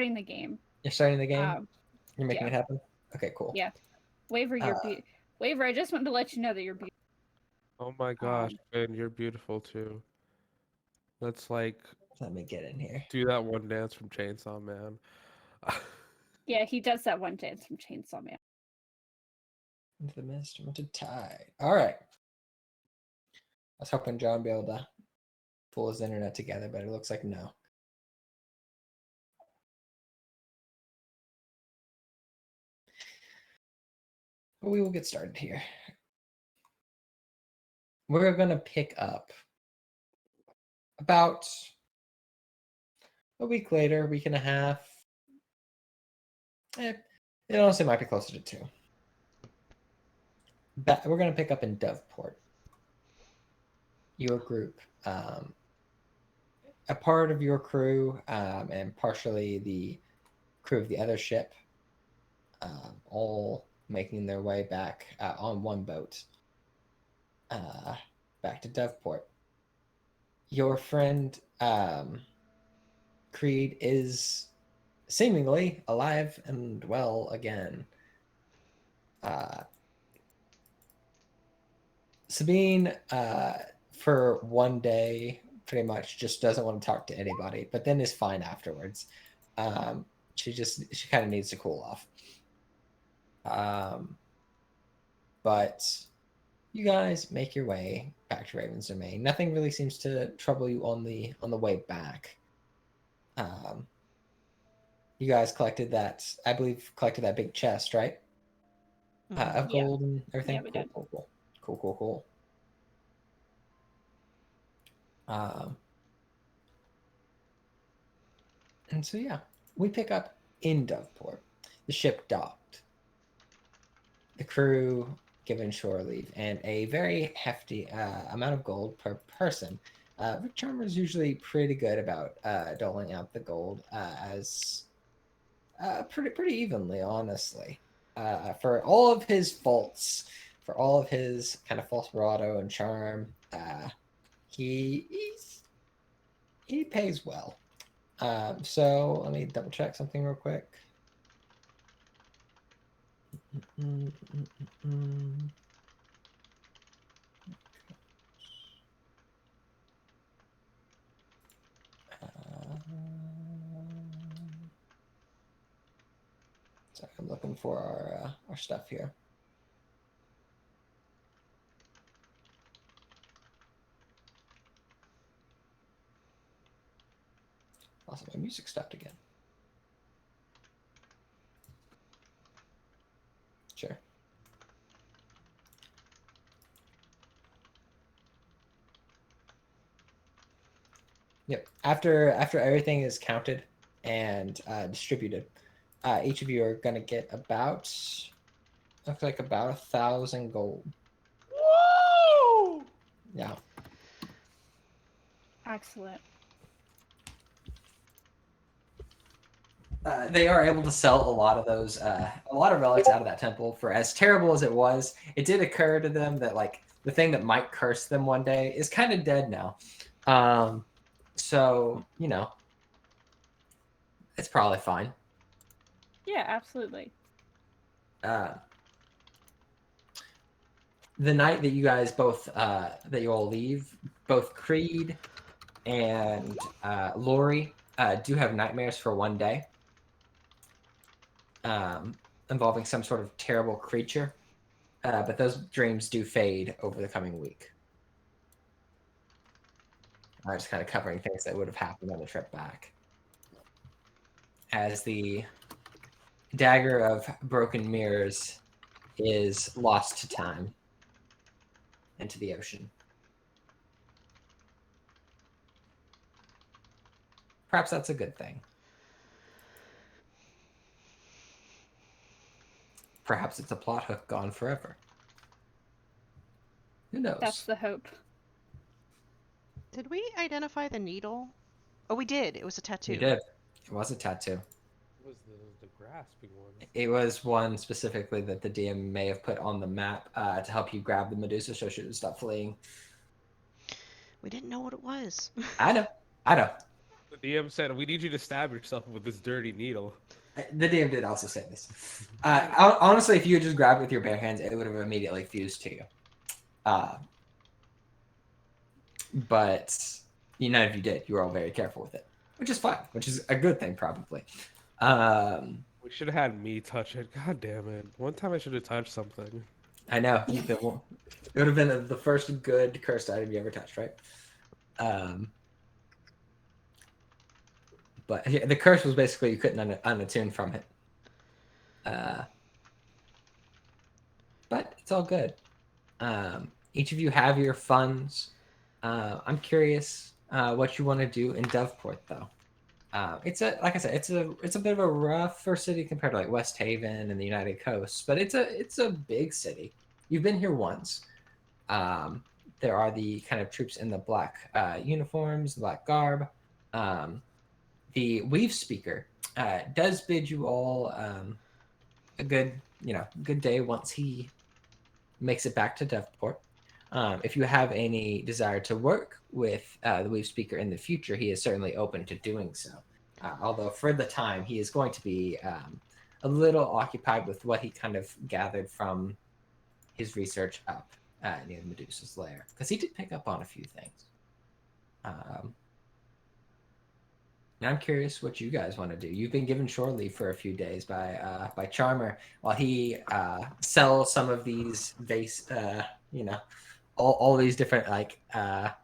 starting the game. You're starting the game? You're making Yeah. it happen? Okay, cool. Yeah. Waver, you're Waver, I just wanted to let you know that you're beautiful. Oh my gosh, Finn, you're beautiful too. Let's like Let me get in here. do that one dance from Chainsaw Man. Yeah, he does that one dance from Chainsaw Man. Into the mist, into tide. All right. I was hoping John would be able to pull his internet together, but it looks like no. But we will get started here. We're going to pick up about a week later, week and a half. It honestly might be closer to 2. We're going to pick up in Doveport. Your group, a part of your crew, and partially the crew of the other ship, all making their way back on one boat back to Doveport. Your friend Creed is seemingly alive and well again. Sabine, for one day, pretty much just doesn't want to talk to anybody, but then is fine afterwards. She kind of needs to cool off. But you guys make your way back to Raven's Domain. Nothing really seems to trouble you on the way back. You guys collected that, I believe, that big chest, right? Of gold and everything. Yeah, we did. Cool. And so yeah, we pick up in Doveport. The ship docked. The crew given shore leave and a very hefty amount of gold per person. Rick Charmer's usually pretty good about doling out the gold as pretty evenly, honestly. For all of his faults, for all of his kind of false bravado and charm, he pays well. So let me double check something real quick. Sorry, I'm looking for our stuff here. Also, my music stopped again. Sure. Yep. After everything is counted and distributed, each of you are gonna get about, looks like about 1,000 gold. Woo! Yeah. Excellent. They are able to sell a lot of those, a lot of relics out of that temple. For as terrible as it was, it did occur to them that like the thing that might curse them one day is kind of dead now. So you know, it's probably fine. Yeah, absolutely. The night that you guys both that you all leave, both Creed and Lori do have nightmares for one day, involving some sort of terrible creature, but those dreams do fade over the coming week. I'm just kind of covering things that would have happened on the trip back. As the dagger of broken mirrors is lost to time into the ocean. Perhaps that's a good thing. Perhaps it's a plot hook gone forever. Who knows? That's the hope. Did we identify the needle? Oh, we did. It was a tattoo. You did. It was a tattoo. It was the grasping one. It was one specifically that the DM may have put on the map to help you grab the Medusa so she would stop fleeing. We didn't know what it was. I know. The DM said, "We need you to stab yourself with this dirty needle." The DM did also say this. Honestly, if you had just grabbed it with your bare hands, it would have immediately fused to you. But none of you did. You were all very careful with it, which is fine, which is a good thing, probably. We should have had me touch it. God damn it! One time I should have touched something. I know. It would have been the first good cursed item you ever touched, right? But the curse was basically you couldn't unattune from it. But it's all good. Each of you have your funds. I'm curious what you want to do in Doveport, though. Like I said, it's a bit of a rougher city compared to like West Haven and the United Coast, but it's a big city. You've been here once. There are the kind of troops in the black uniforms, black garb. The Weave Speaker does bid you all a good day once he makes it back to Devport. If you have any desire to work with the Weave Speaker in the future, he is certainly open to doing so. Although for the time, he is going to be a little occupied with what he kind of gathered from his research up near Medusa's lair, because he did pick up on a few things. And I'm curious what you guys want to do. You've been given shore leave for a few days by Charmer while he sells some of these vase, all these different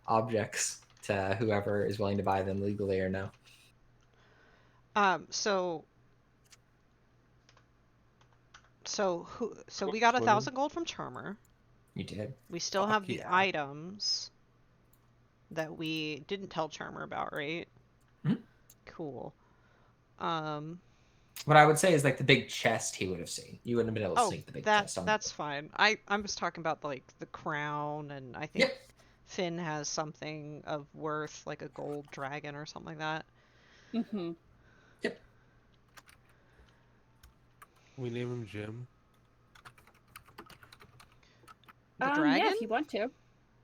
objects to whoever is willing to buy them legally or no. So we got 1,000 gold from Charmer. You did. We still have the items that we didn't tell Charmer about, right? Mm-hmm. Cool. What I would say is like the big chest he would have seen. You wouldn't have been able to sneak the big chest on. That's fine. I was talking about like the crown, and I think Finn has something of worth, like a gold dragon or something like that. Mm-hmm. Yep. We name him Jim. The dragon? Yeah, if you want to.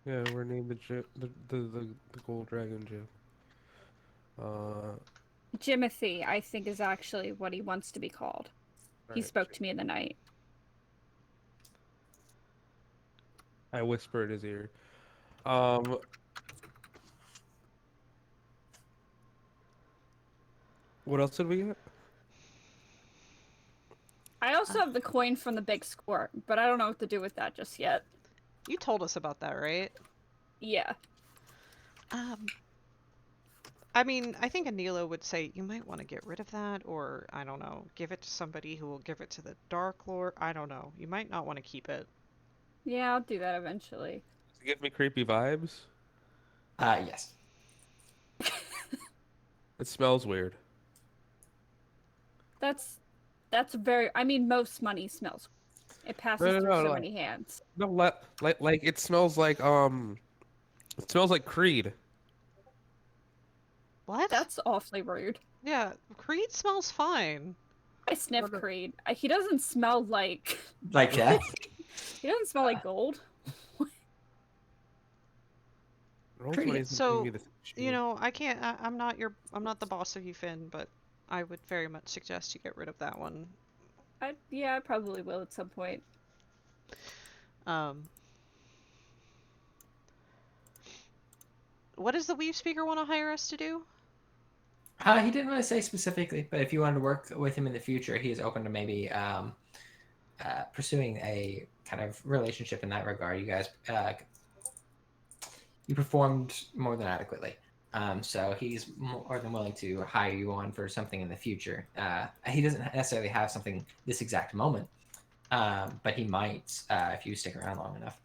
Yeah, we're named the gold dragon Jim. Jimothy, I think, is actually what he wants to be called. He spoke to me in the night. I whispered in his ear. What else did we get? I also have the coin from the big squirt, but I don't know what to do with that just yet. You told us about that, right? Yeah. I mean, I think Anila would say you might want to get rid of that, or, I don't know, give it to somebody who will give it to the Dark Lord. I don't know. You might not want to keep it. Yeah, I'll do that eventually. Does it give me creepy vibes? Yes. It smells weird. That's very... I mean, most money smells. It passes through so many hands. No, like it smells like Creed. What? That's awfully rude. Yeah, Creed smells fine. I sniff Creed. He doesn't smell like... Like that? He doesn't smell like gold. So, you know, I can't... I'm not the boss of you, Finn, but I would very much suggest you get rid of that one. Yeah, I probably will at some point. What does the Weave Speaker want to hire us to do? He didn't really say specifically, but if you wanted to work with him in the future, he is open to maybe pursuing a kind of relationship in that regard. You guys, you performed more than adequately. So he's more than willing to hire you on for something in the future. He doesn't necessarily have something this exact moment, but he might if you stick around long enough.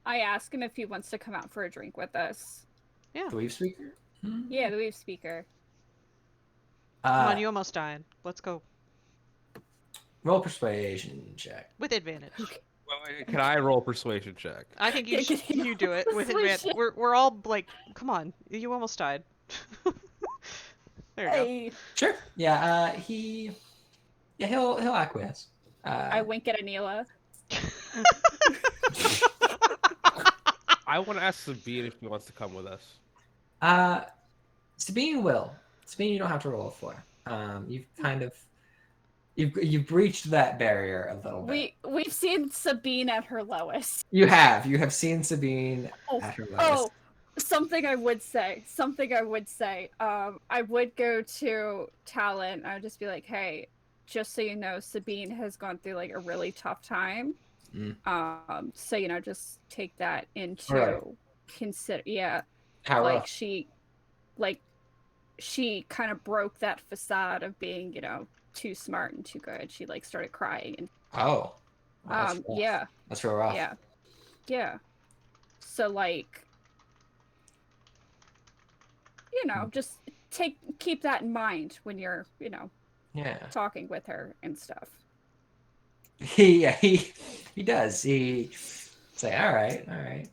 I ask him if he wants to come out for a drink with us. Yeah. The Weave Speaker? Yeah, the Weave Speaker. Come on, you almost died. Let's go. Roll persuasion check. With advantage. Okay. Well, can I roll persuasion check? I think you do it with advantage. We're all like, come on, you almost died. There you go. Sure. Yeah. He'll acquiesce. I wink at Anila. I want to ask Sabine if he wants to come with us. Sabine will. Sabine, you don't have to roll for. You've kind of you've breached that barrier a little bit. We've seen Sabine at her lowest. You have seen Sabine Oh, at her lowest. oh, something I would say. I would go to Talon. I would just be like, hey, just so you know, Sabine has gone through like a really tough time. So just take that into Right. consider. Yeah, How like rough? she kind of broke that facade of being, too smart and too good. She like started crying and Oh. Well, that's rough. yeah. That's real rough. Yeah. Yeah. So like, just keep that in mind when you're, Yeah. talking with her and stuff. He does. He say, all right.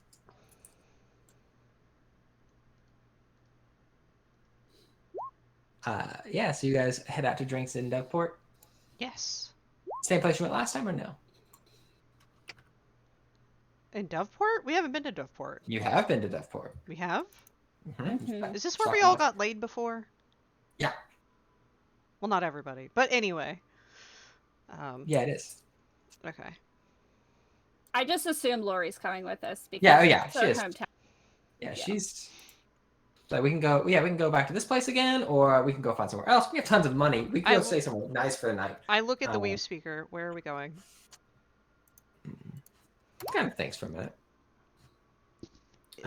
Yeah, so you guys head out to drinks in Doveport. Yes. Same place you went last time or no? In Doveport? We haven't been to Doveport. You have been to Doveport. We have? Mhm. Is this where we all got laid before? Yeah. Well, not everybody. But anyway. Yeah, it is. Okay. I just assume Lori's coming with us because Yeah, it's she her is. hometown. Yeah, she's like, we can go back to this place again, or we can go find somewhere else. We have tons of money. We can go stay somewhere nice for the night. I look at the Weave speaker. Where are we going? Kind of thinks for a minute.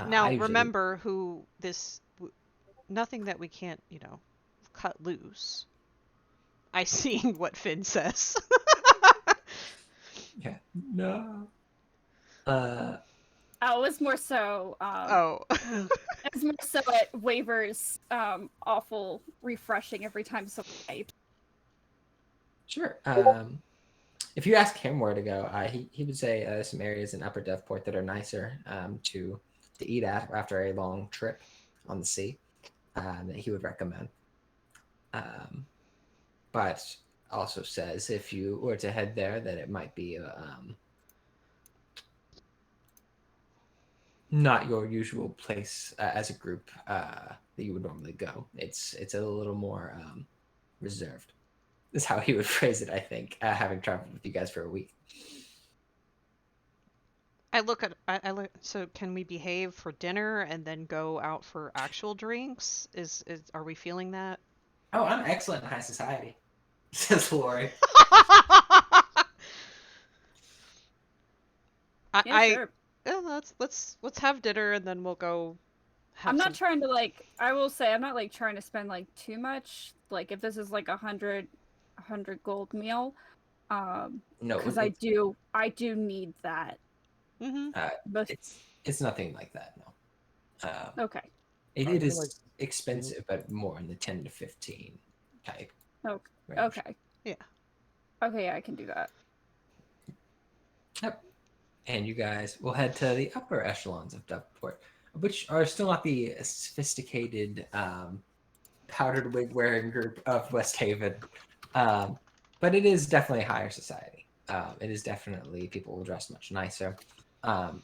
Now, remember who this... Nothing that we can't, cut loose. I see what Finn says. Yeah. No. It was more so. It was more so at waivers. Awful refreshing every time someone types. Sure. If you ask him where to go, he would say there's some areas in Upper Devport that are nicer to eat at after a long trip on the sea that he would recommend. But also says if you were to head there, that it might be not your usual place as a group that you would normally go. It's a little more reserved. Is how he would phrase it, I think, having traveled with you guys for a week. I look. So can we behave for dinner and then go out for actual drinks? Are we feeling that? Oh, I'm excellent in high society, says Lori. Sure. Let's have dinner and then we'll go. I'm not trying to I will say I'm not trying to spend too much. If this is 100 gold meal, no, because I do need that. But it's nothing like that. No. Okay. It is expensive, but more in the 10 to 15 type. Okay. Range. Okay. Yeah. Okay, yeah, I can do that. Yep. And you guys will head to the upper echelons of Doveport, which are still not the sophisticated powdered wig wearing group of West Haven. But it is definitely higher society. It is definitely people will dress much nicer. A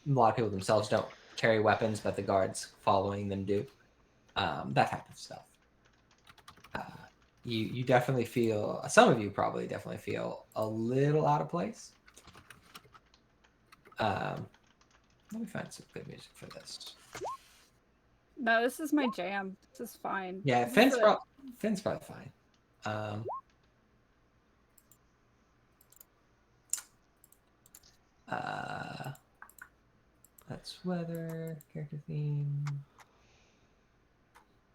lot of people themselves don't carry weapons, but the guards following them do. That type of stuff. You definitely feel, some of you probably definitely feel a little out of place. Let me find some good music for this. No, this is my jam. This is fine. Yeah, Finn's probably fine. That's weather, character theme.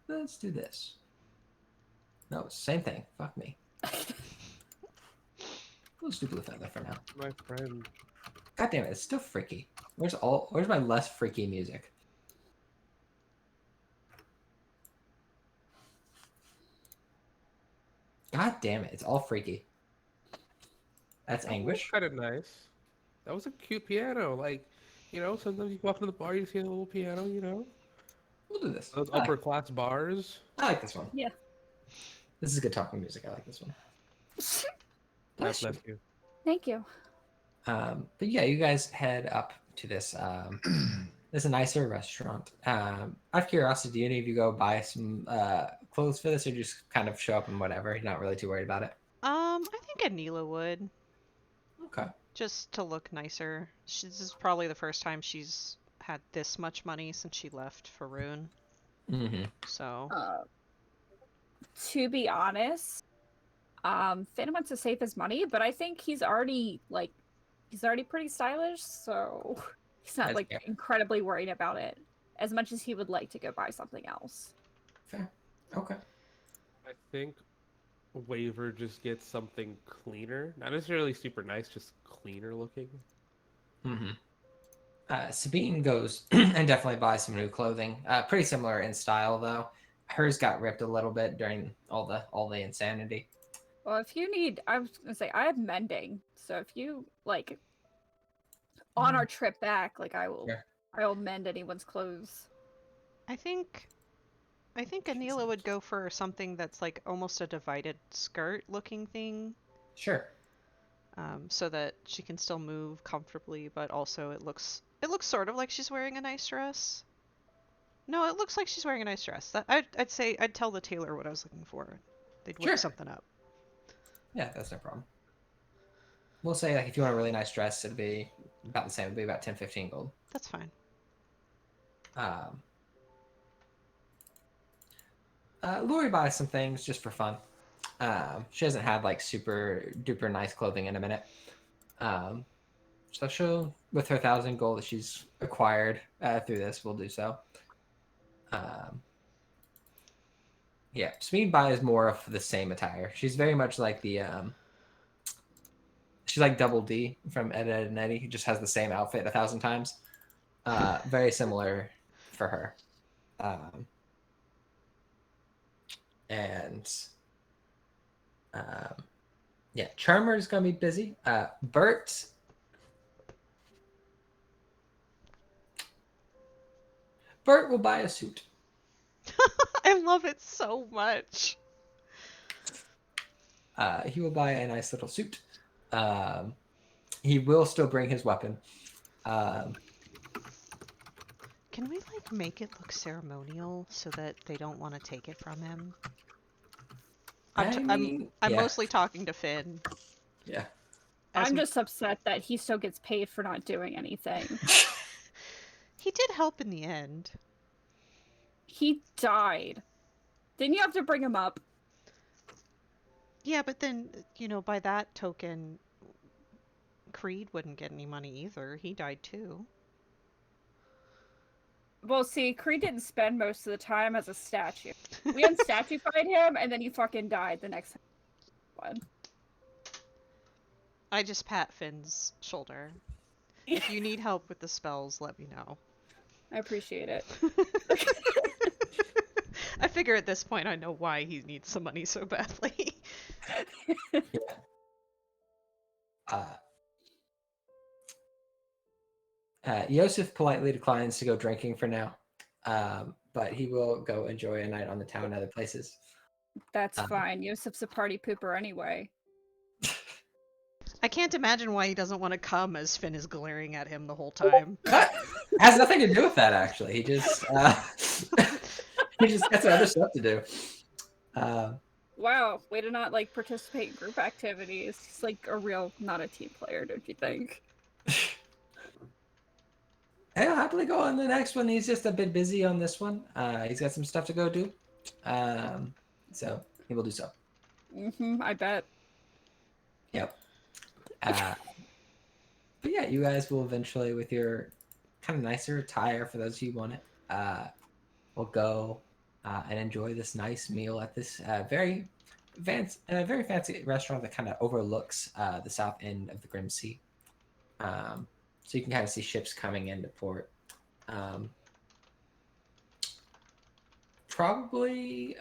Let's do this. No, same thing. Fuck me. Let's do Blue Feather for now. My friend. God damn it, it's still freaky. Where's my less freaky music? God damn it, it's all freaky. That's anguish. Kind of nice. That was a cute piano. Sometimes you walk into the bar, you see a little piano, We'll do this. Those upper class bars. I like this one. Yeah. This is good talking music. I like this one. Bless you. Thank you. But yeah, you guys head up to this It's a nicer restaurant. Out of curiosity, do any of you go buy some clothes for this, or just kind of show up and whatever? You're not really too worried about it. I think Anila would, Okay. just to look nicer. This is probably the first time she's had this much money since she left Faroon. Mm-hmm. So, To be honest, Finn wants to save his money, but I think he's already pretty stylish, so he's not That's like fair. incredibly worried about it as much as he would like to go buy something else. Fair. Okay. I think Waver just gets something cleaner, not necessarily super nice, just cleaner looking. Mm-hmm. Sabine goes and definitely buys some new clothing. Pretty similar in style though. Hers got ripped a little bit during all the insanity. Well, if you need, I was gonna say I have mending, so if you like on our trip back, like Sure. I will mend anyone's clothes. I think Anila would go for something that's like almost a divided skirt looking thing, Sure. so that she can still move comfortably, but also it looks sort of like she's wearing a nice dress. No, it looks like she's wearing a nice dress. I'd say I'd tell the tailor what I was looking for. They'd whip Sure. something up. Yeah, that's no problem. We'll say like if you want a really nice dress, it'd be about the same. It'd be about 10, 15 gold. That's fine. Lori buys some things just for fun. She hasn't had like super duper nice clothing in a minute. So she'll, with her 1,000 gold that she's acquired through this, will do so. Yeah, Speed buys more of the same attire. She's very much like the she's like Double D from Ed, Ed and Eddie. He just has the same outfit 1,000 times. Very similar for her. And yeah, Charmer's gonna be busy. Bert will buy a suit. I love it so much. He will buy a nice little suit. He will still bring his weapon. Can we like make it look ceremonial so that they don't want to take it from him? I'm yeah. mostly talking to Finn. Yeah. I'm just upset that he still gets paid for not doing anything. He did help in the end. He died. Didn't you have to bring him up? Yeah, but then, by that token, Creed wouldn't get any money either. He died too. Well, see, Creed didn't spend most of the time as a statue. We unstatuified him, and then he fucking died the next one. I just pat Finn's shoulder. If you need help with the spells, let me know. I appreciate it. I figure at this point I know why he needs some money so badly. Yosef politely declines to go drinking for now, but he will go enjoy a night on the town and other places. That's fine. Yosef's a party pooper anyway. I can't imagine why he doesn't want to come as Finn is glaring at him the whole time. Has nothing to do with that, actually. He just he just got some other stuff to do. Wow, way to not like participate in group activities. He's like a real not a team player, don't you think? He'll happily go on the next one. He's just a bit busy on this one. He's got some stuff to go do. So he will do so. I bet. Yep. But yeah, you guys will eventually, with your kind of nicer attire for those who want it, will go and enjoy this nice meal at this very fancy restaurant that kind of overlooks the south end of the Grim Sea. So you can kind of see ships coming into port. Probably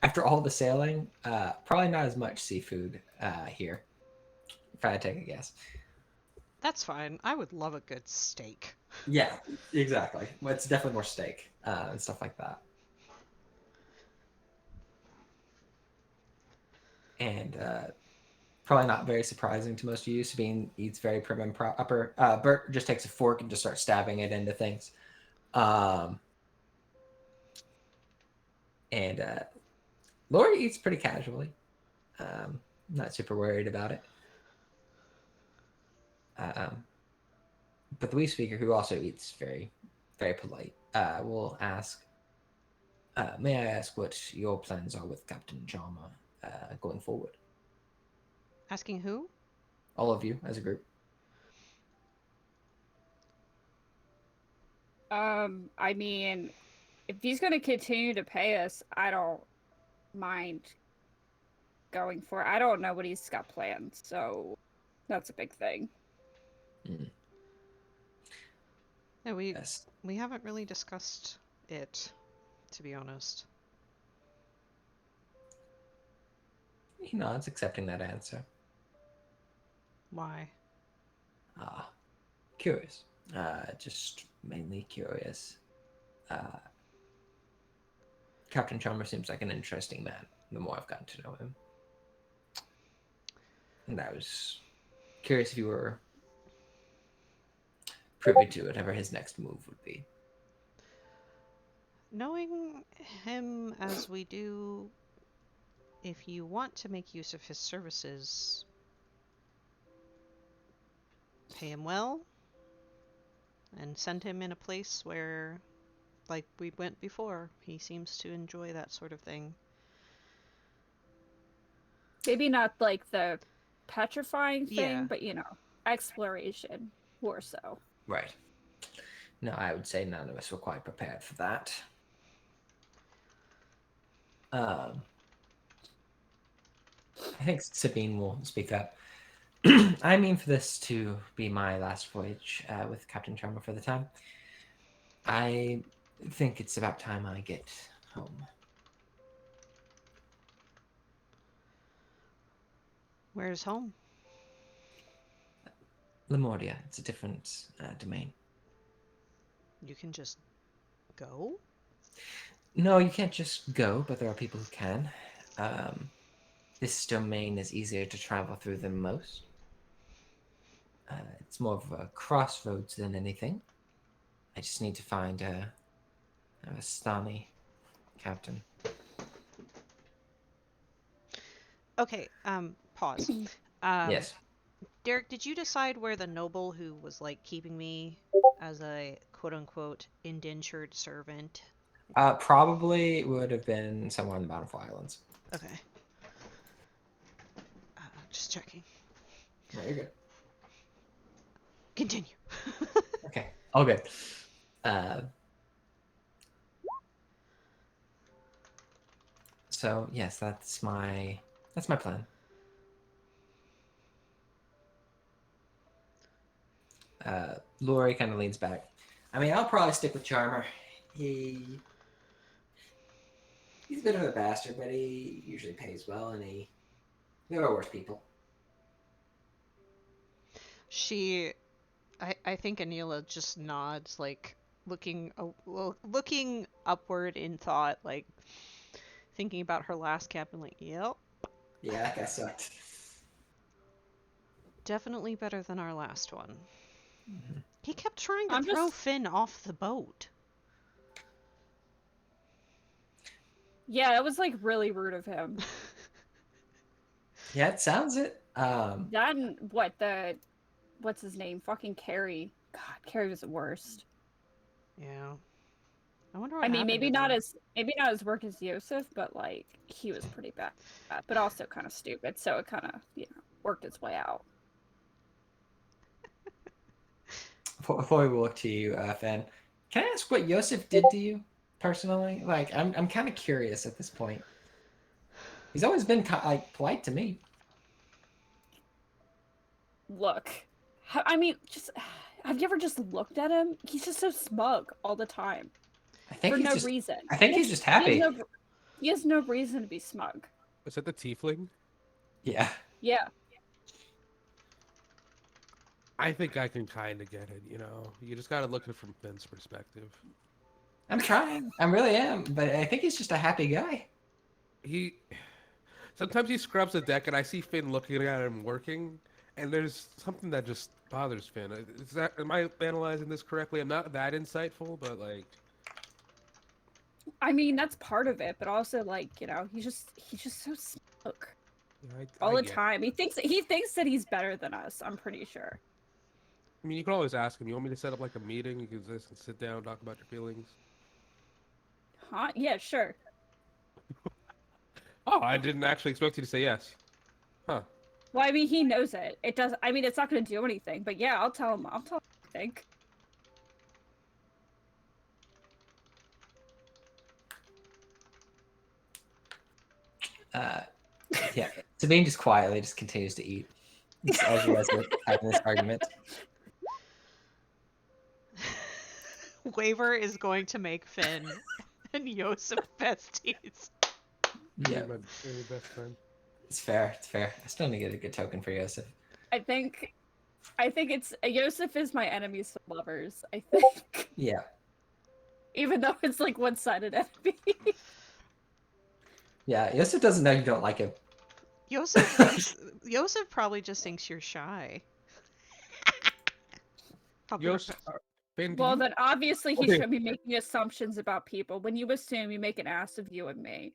after all the sailing, probably not as much seafood here. If I had to take a guess. That's fine. I would love a good steak. Yeah, exactly. Well, it's definitely more steak and stuff like that. And Probably not very surprising to most of you. Sabine eats very prim and proper. Bert just takes a fork and just starts stabbing it into things. Um, and Lori eats pretty casually. Not super worried about it. But the Wii speaker, who also eats very, very polite, will ask, may I ask what your plans are with Captain Charmer going forward? Asking who? All of you as a group. I mean, if he's gonna continue to pay us, I don't mind going for it. I don't know what he's got planned, so that's a big thing. Mm. Yeah, Yes. we haven't really discussed it, to be honest. He nods, accepting that answer. Why? Curious. Just mainly curious. Captain Charmer seems like an interesting man, the more I've gotten to know him. And I was curious if you were privy to whatever his next move would be. Knowing him as we do, if you want to make use of his services, pay him well and send him in a place where, like we went before, he seems to enjoy that sort of thing. Maybe not like the petrifying Yeah. thing, but exploration more so. Right. No, I would say none of us were quite prepared for that. I think Sabine will speak up. I mean for this to be my last voyage with Captain Charmer for the time. I think it's about time I get home. Where's home? Lemordia, it's a different domain. You can just go? No, you can't just go, but there are people who can. This domain is easier to travel through than most. It's more of a crossroads than anything. I just need to find a Stani captain. Okay, pause. Um, Yes. Derek, did you decide where the noble who was like keeping me as a quote unquote indentured servant? Probably would have been somewhere in the Bountiful Islands. Okay. Just checking. No, you're good. Continue. Okay, all good. So yes, that's my plan. Lori kind of leans back. I mean, I'll probably stick with Charmer. He's a bit of a bastard, but he usually pays well, and there are worse people. I think Anila just nods, like looking upward in thought, like thinking about her last captain. Like, yep, Yeah, that guy sucked. definitely better than our last one. Mm-hmm. He kept trying to I'm throw just Finn off the boat. Yeah, it was like really rude of him. Yeah, it sounds it. That and what's his name? Fucking Carrie. God, Carrie was the worst. Yeah. I wonder what I mean, happened maybe to not them. as work as Yosef, but like he was pretty bad, but also kind of stupid. So it kind of worked its way out. Before we look to you, Fan, can I ask what Yosef did to you personally? Like, I'm kind of curious at this point. He's always been like polite to me. Look, I mean, just have you ever just looked at him? He's just so smug all the time I think for he's no just. reason. I think he's just He has happy. he has no reason to be smug. Was that the tiefling? Yeah. Yeah. I think I can kind of get it. You just gotta look at it from Finn's perspective. I'm trying. I really am, but I think he's just a happy guy. He, Sometimes he scrubs the deck, and I see Finn looking at him working, and there's something that just bothers Finn. Is that am I analyzing this correctly? I'm not that insightful, but like, I mean, that's part of it, but also like, he's just so smug all I the get. time. He thinks that he's better than us, I'm pretty sure. I mean, you can always ask him. You want me to set up like a meeting? You can just sit down, talk about your feelings. Huh? Yeah, sure. Oh, I didn't actually expect you to say yes. Huh. Well, I mean, he knows it. It does. I mean, it's not going to do anything. But yeah, I'll tell him. I'll tell him what I think. Yeah. Sabine just quietly just continues to eat as you guys are having this argument. Waver is going to make Finn and Yosef besties. Yeah, You're my best friend. it's fair. It's fair. I still need to get a good token for Yosef. I think it's Yosef is my enemies to lovers. I think, Yeah. even though it's like one-sided enemy. Yeah, Yosef doesn't know you don't like him. Yosef probably just thinks you're shy. Finn, do Well, you? then obviously he Okay. shouldn't be making assumptions about people. When you assume, you make an ass of you and me.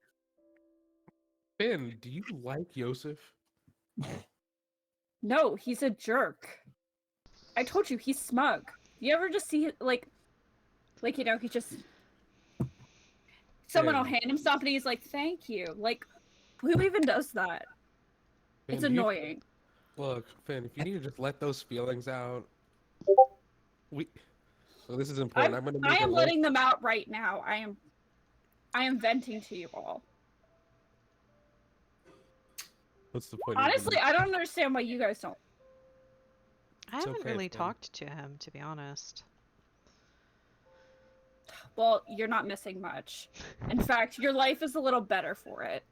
Finn, do you like Yosef? No, he's a jerk. I told you he's smug. You ever just see like he just someone will Finn, hand him something. He's like, "Thank you." Like, who even does that? It's Finn, do you annoying. look, Finn? If you need to just let those feelings out, we. So this is important. I'm gonna I make a am list. letting them out right now. I am venting to you all. What's the point? Honestly, I don't understand why you guys don't. I haven't okay, really Finn. talked to him, to be honest. Well, you're not missing much. In fact, your life is a little better for it.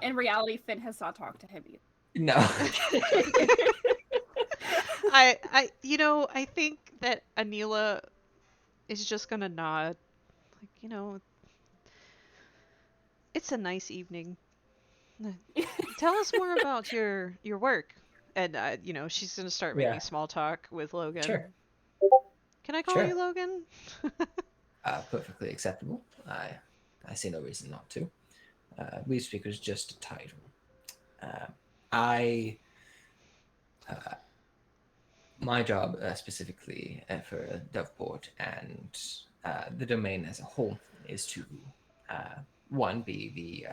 In reality, Finn has not talked to him either. No. I think that Anila is just gonna nod. Like, it's a nice evening. Tell us more about your work. And she's gonna start Yeah. making small talk with Logan. Sure. Can I call Sure. you Logan? Perfectly acceptable. I see no reason not to. Weave Speaker is just a title. My job specifically for Doveport and the domain as a whole is to one be the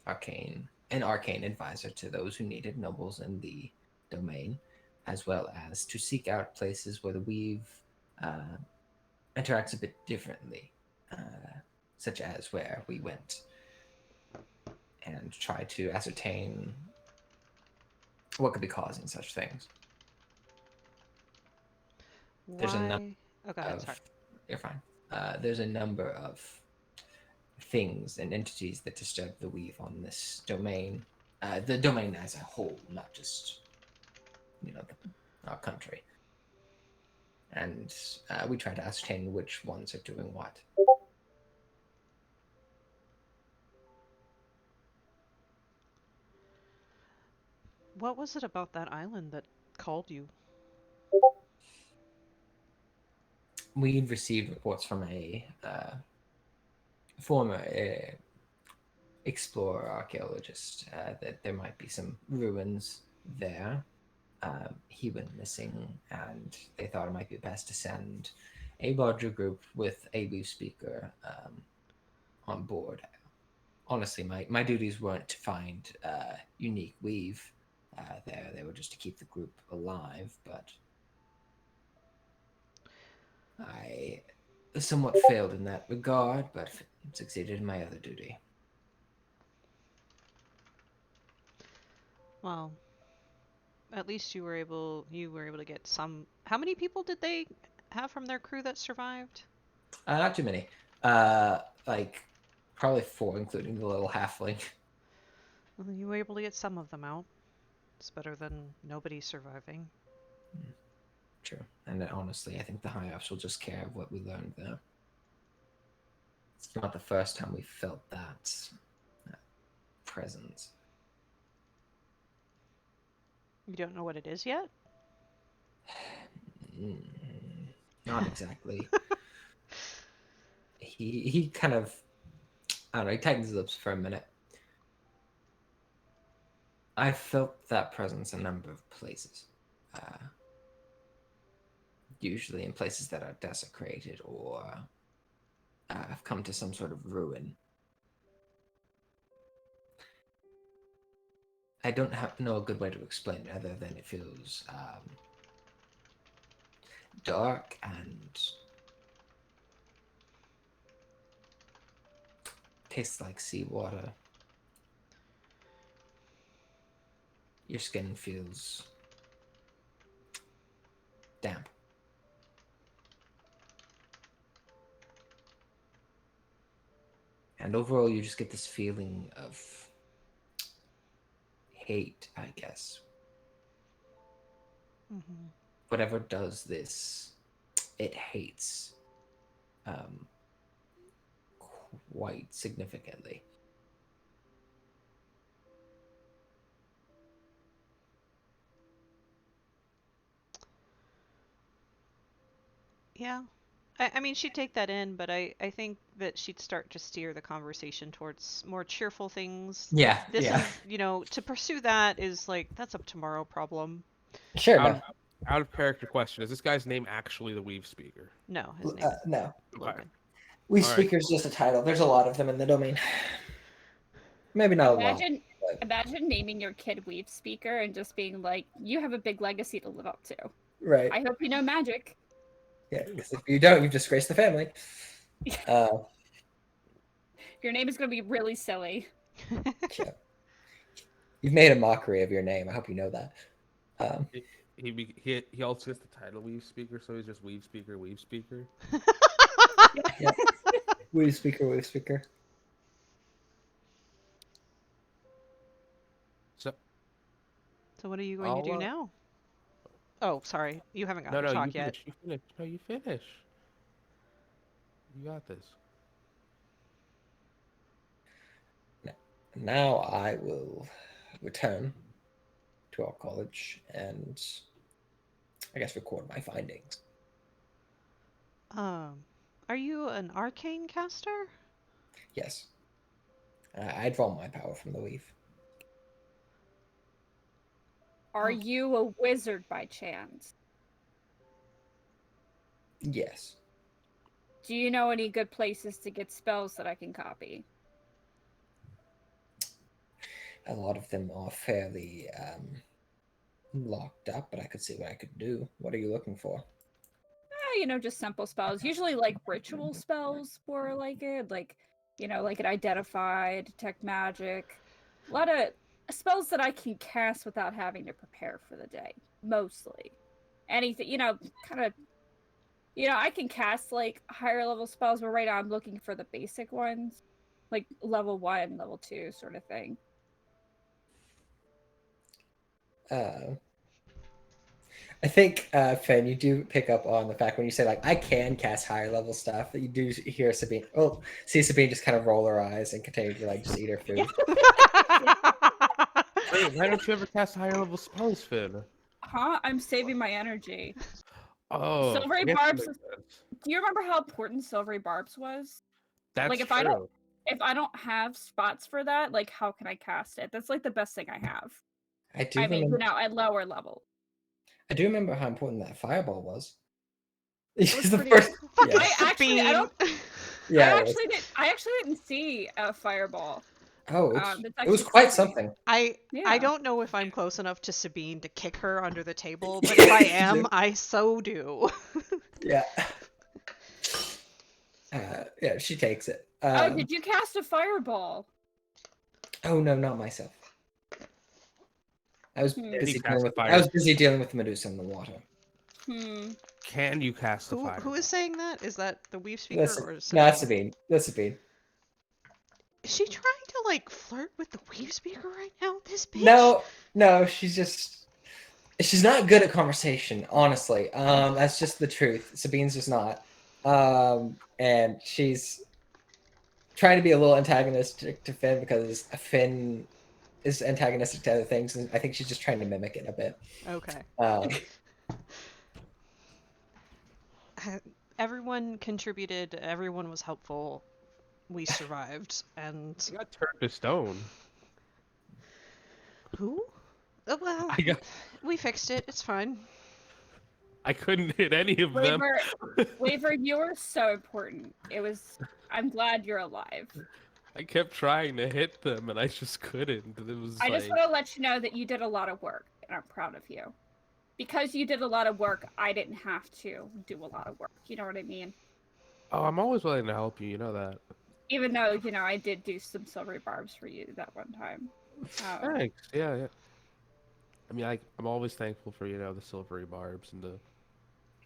arcane advisor to those who need it, nobles in the domain, as well as to seek out places where the weave interacts a bit differently, such as where we went, and try to ascertain what could be causing such things. There's a number Why? Oh, go ahead. Sorry. You're fine. There's a number of things and entities that disturb the weave on this domain. The domain as a whole, not just our country. And we try to ascertain which ones are doing what. What was it about that island that called you? We'd received reports from a former explorer archaeologist that there might be some ruins there. He went missing, and they thought it might be best to send a larger group with a weave speaker on board. Honestly, my duties weren't to find unique weave there. They were just to keep the group alive, but I somewhat failed in that regard, but succeeded in my other duty. Well, at least you were able to get some. How many people did they have from their crew that survived? Not too many. Like probably 4, including the little halfling. Well, you were able to get some of them out. It's better than nobody surviving. True. And honestly, I think the high ups will just care of what we learned there. not the first time we felt that presence. You don't know what it is yet? Not exactly. He kind of, I don't know, he tightens his lips for a minute. I felt that presence a number of places. Usually in places that are desecrated or have come to some sort of ruin. I don't know a good way to explain it other than it feels dark and tastes like seawater. Your skin feels damp. And overall, you just get this feeling of hate, I guess. Mm-hmm. Whatever does this, it hates quite significantly. Yeah. I mean, she'd take that in, but I think that she'd start to steer the conversation towards more cheerful things. Yeah, This yeah. is, to pursue that is like, that's a tomorrow problem. Sure, Out no. of, out of character question: is this guy's name actually the Weave Speaker? No, his name is No. Okay. Logan. We All right. Speaker is just a title. There's a lot of them in the domain. Maybe not a lot. Imagine naming your kid Weave Speaker and just being like, you have a big legacy to live up to. Right. I hope you know magic. Yeah, because if you don't, you've disgraced the family. Your name is going to be really silly. Yeah. You've made a mockery of your name. I hope you know that. He also gets the title Weave Speaker, so he's just Weave Speaker, Weave Speaker. Yeah. Weave Speaker, Weave Speaker. So So what are you going to do now? Oh, sorry. You haven't gotten no, to you talk yet. finish. You finish. No, you finish. You got this. Now I will return to our college and I guess record my findings. Are you an arcane caster? Yes. I draw my power from the weave. Are you a wizard by chance? Yes. Do you know any good places to get spells that I can copy? A lot of them are fairly locked up, but I could see what I could do. What are you looking for? Just simple spells. Usually like ritual spells for like it. Like, like an identify, detect magic. A lot of spells that I can cast without having to prepare for the day. Mostly. Anything, kind of I can cast like higher level spells, but right now I'm looking for the basic ones. Like level 1, level 2 sort of thing. I think, Finn, you do pick up on the fact when you say, like, I can cast higher level stuff, that you do hear Sabine. Oh, see Sabine just kind of roll her eyes and continue to, like, just eat her food. Wait, why don't you ever cast higher level spells, Finn? Huh? I'm saving my energy. Oh, Silvery I guess that barbs. makes sense. Do you remember how important silvery barbs was? That's Like, if true. I don't have spots for that, like, how can I cast it? That's like the best thing I have. I do I mean, remember. at lower level. I do remember how important that fireball was. It's was the pretty- first. Fucking Yeah. Sabine. Yeah. I actually didn't see a fireball. Oh, That's it actually was quite crazy. something. I Yeah. don't know if I'm close enough to Sabine to kick her under the table, but if I am, do. I so do. Yeah. Yeah, she takes it. Oh, did you cast a fireball? Oh no, not myself. I was Hmm. busy cast dealing a with. fire. I was busy dealing with Medusa in the water. Can you cast the fire? Who is saying that? Is that the Weave Speaker That's, or no, Sabine? that's Sabine. That's Sabine. Is she trying to like flirt with the Weave Speaker right now? This bitch? No, she's not good at conversation, honestly. That's just the truth. Sabine's just not. And she's trying to be a little antagonistic to Finn because Finn is antagonistic to other things, and I think she's just trying to mimic it a bit. Okay. Everyone contributed. Everyone was helpful. We survived, and I got turned to stone. who? Well, I got. we fixed it. It's fine. I couldn't hit any of them. Waver, you were so important. I'm glad you're alive. I kept trying to hit them, and I just couldn't. It was I just want to let you know that you did a lot of work, and I'm proud of you. Because you did a lot of work, I didn't have to do a lot of work. You know what I mean? Oh, I'm always willing to help you. You know that. Even though, I did do some silvery barbs for you that one time. Thanks. Yeah. I mean, I'm always thankful for the silvery barbs and the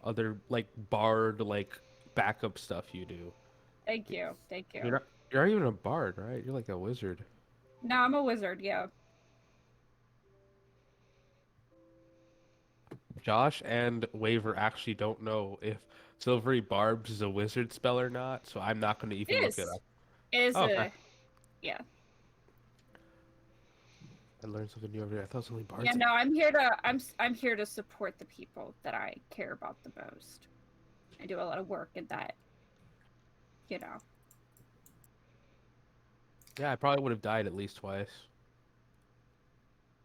other bard backup stuff you do. Thank you. You're not even a bard, right? You're like a wizard. No, I'm a wizard. Yeah. Josh and Waver actually don't know if silvery barbs is a wizard spell or not, so I'm not going to even look it up. It is okay. Yeah. I learned something new every day. I thought it was only bards. Yeah, no, I'm here to support the people that I care about the most. I do a lot of work in that. Yeah, I probably would have died at least twice.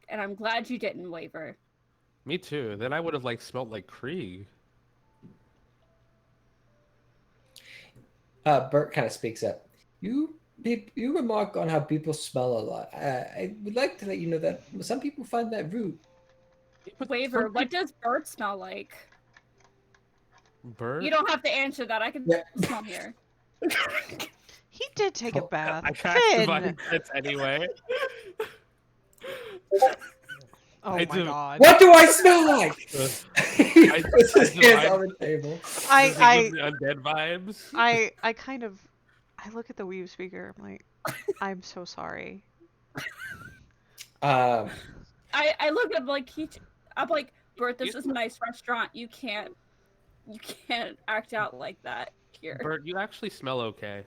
And I'm glad you didn't, Waver. Me too. Then I would have smelled like Krieg. Bert kind of speaks up. You remark on how people smell a lot. I would like to let you know that some people find that rude. Waver, what does Bert smell like? Bert? You don't have to answer that. I can smell here. He did take a bath. I cast divine sense anyway. Oh my god. What do I smell like? He puts his hands on the table. Undead vibes. I look at the Weave speaker. I'm like, I'm so sorry. I look at I'm like, Bert, this is a nice restaurant. You can't act out like that here. Bert, you actually smell okay.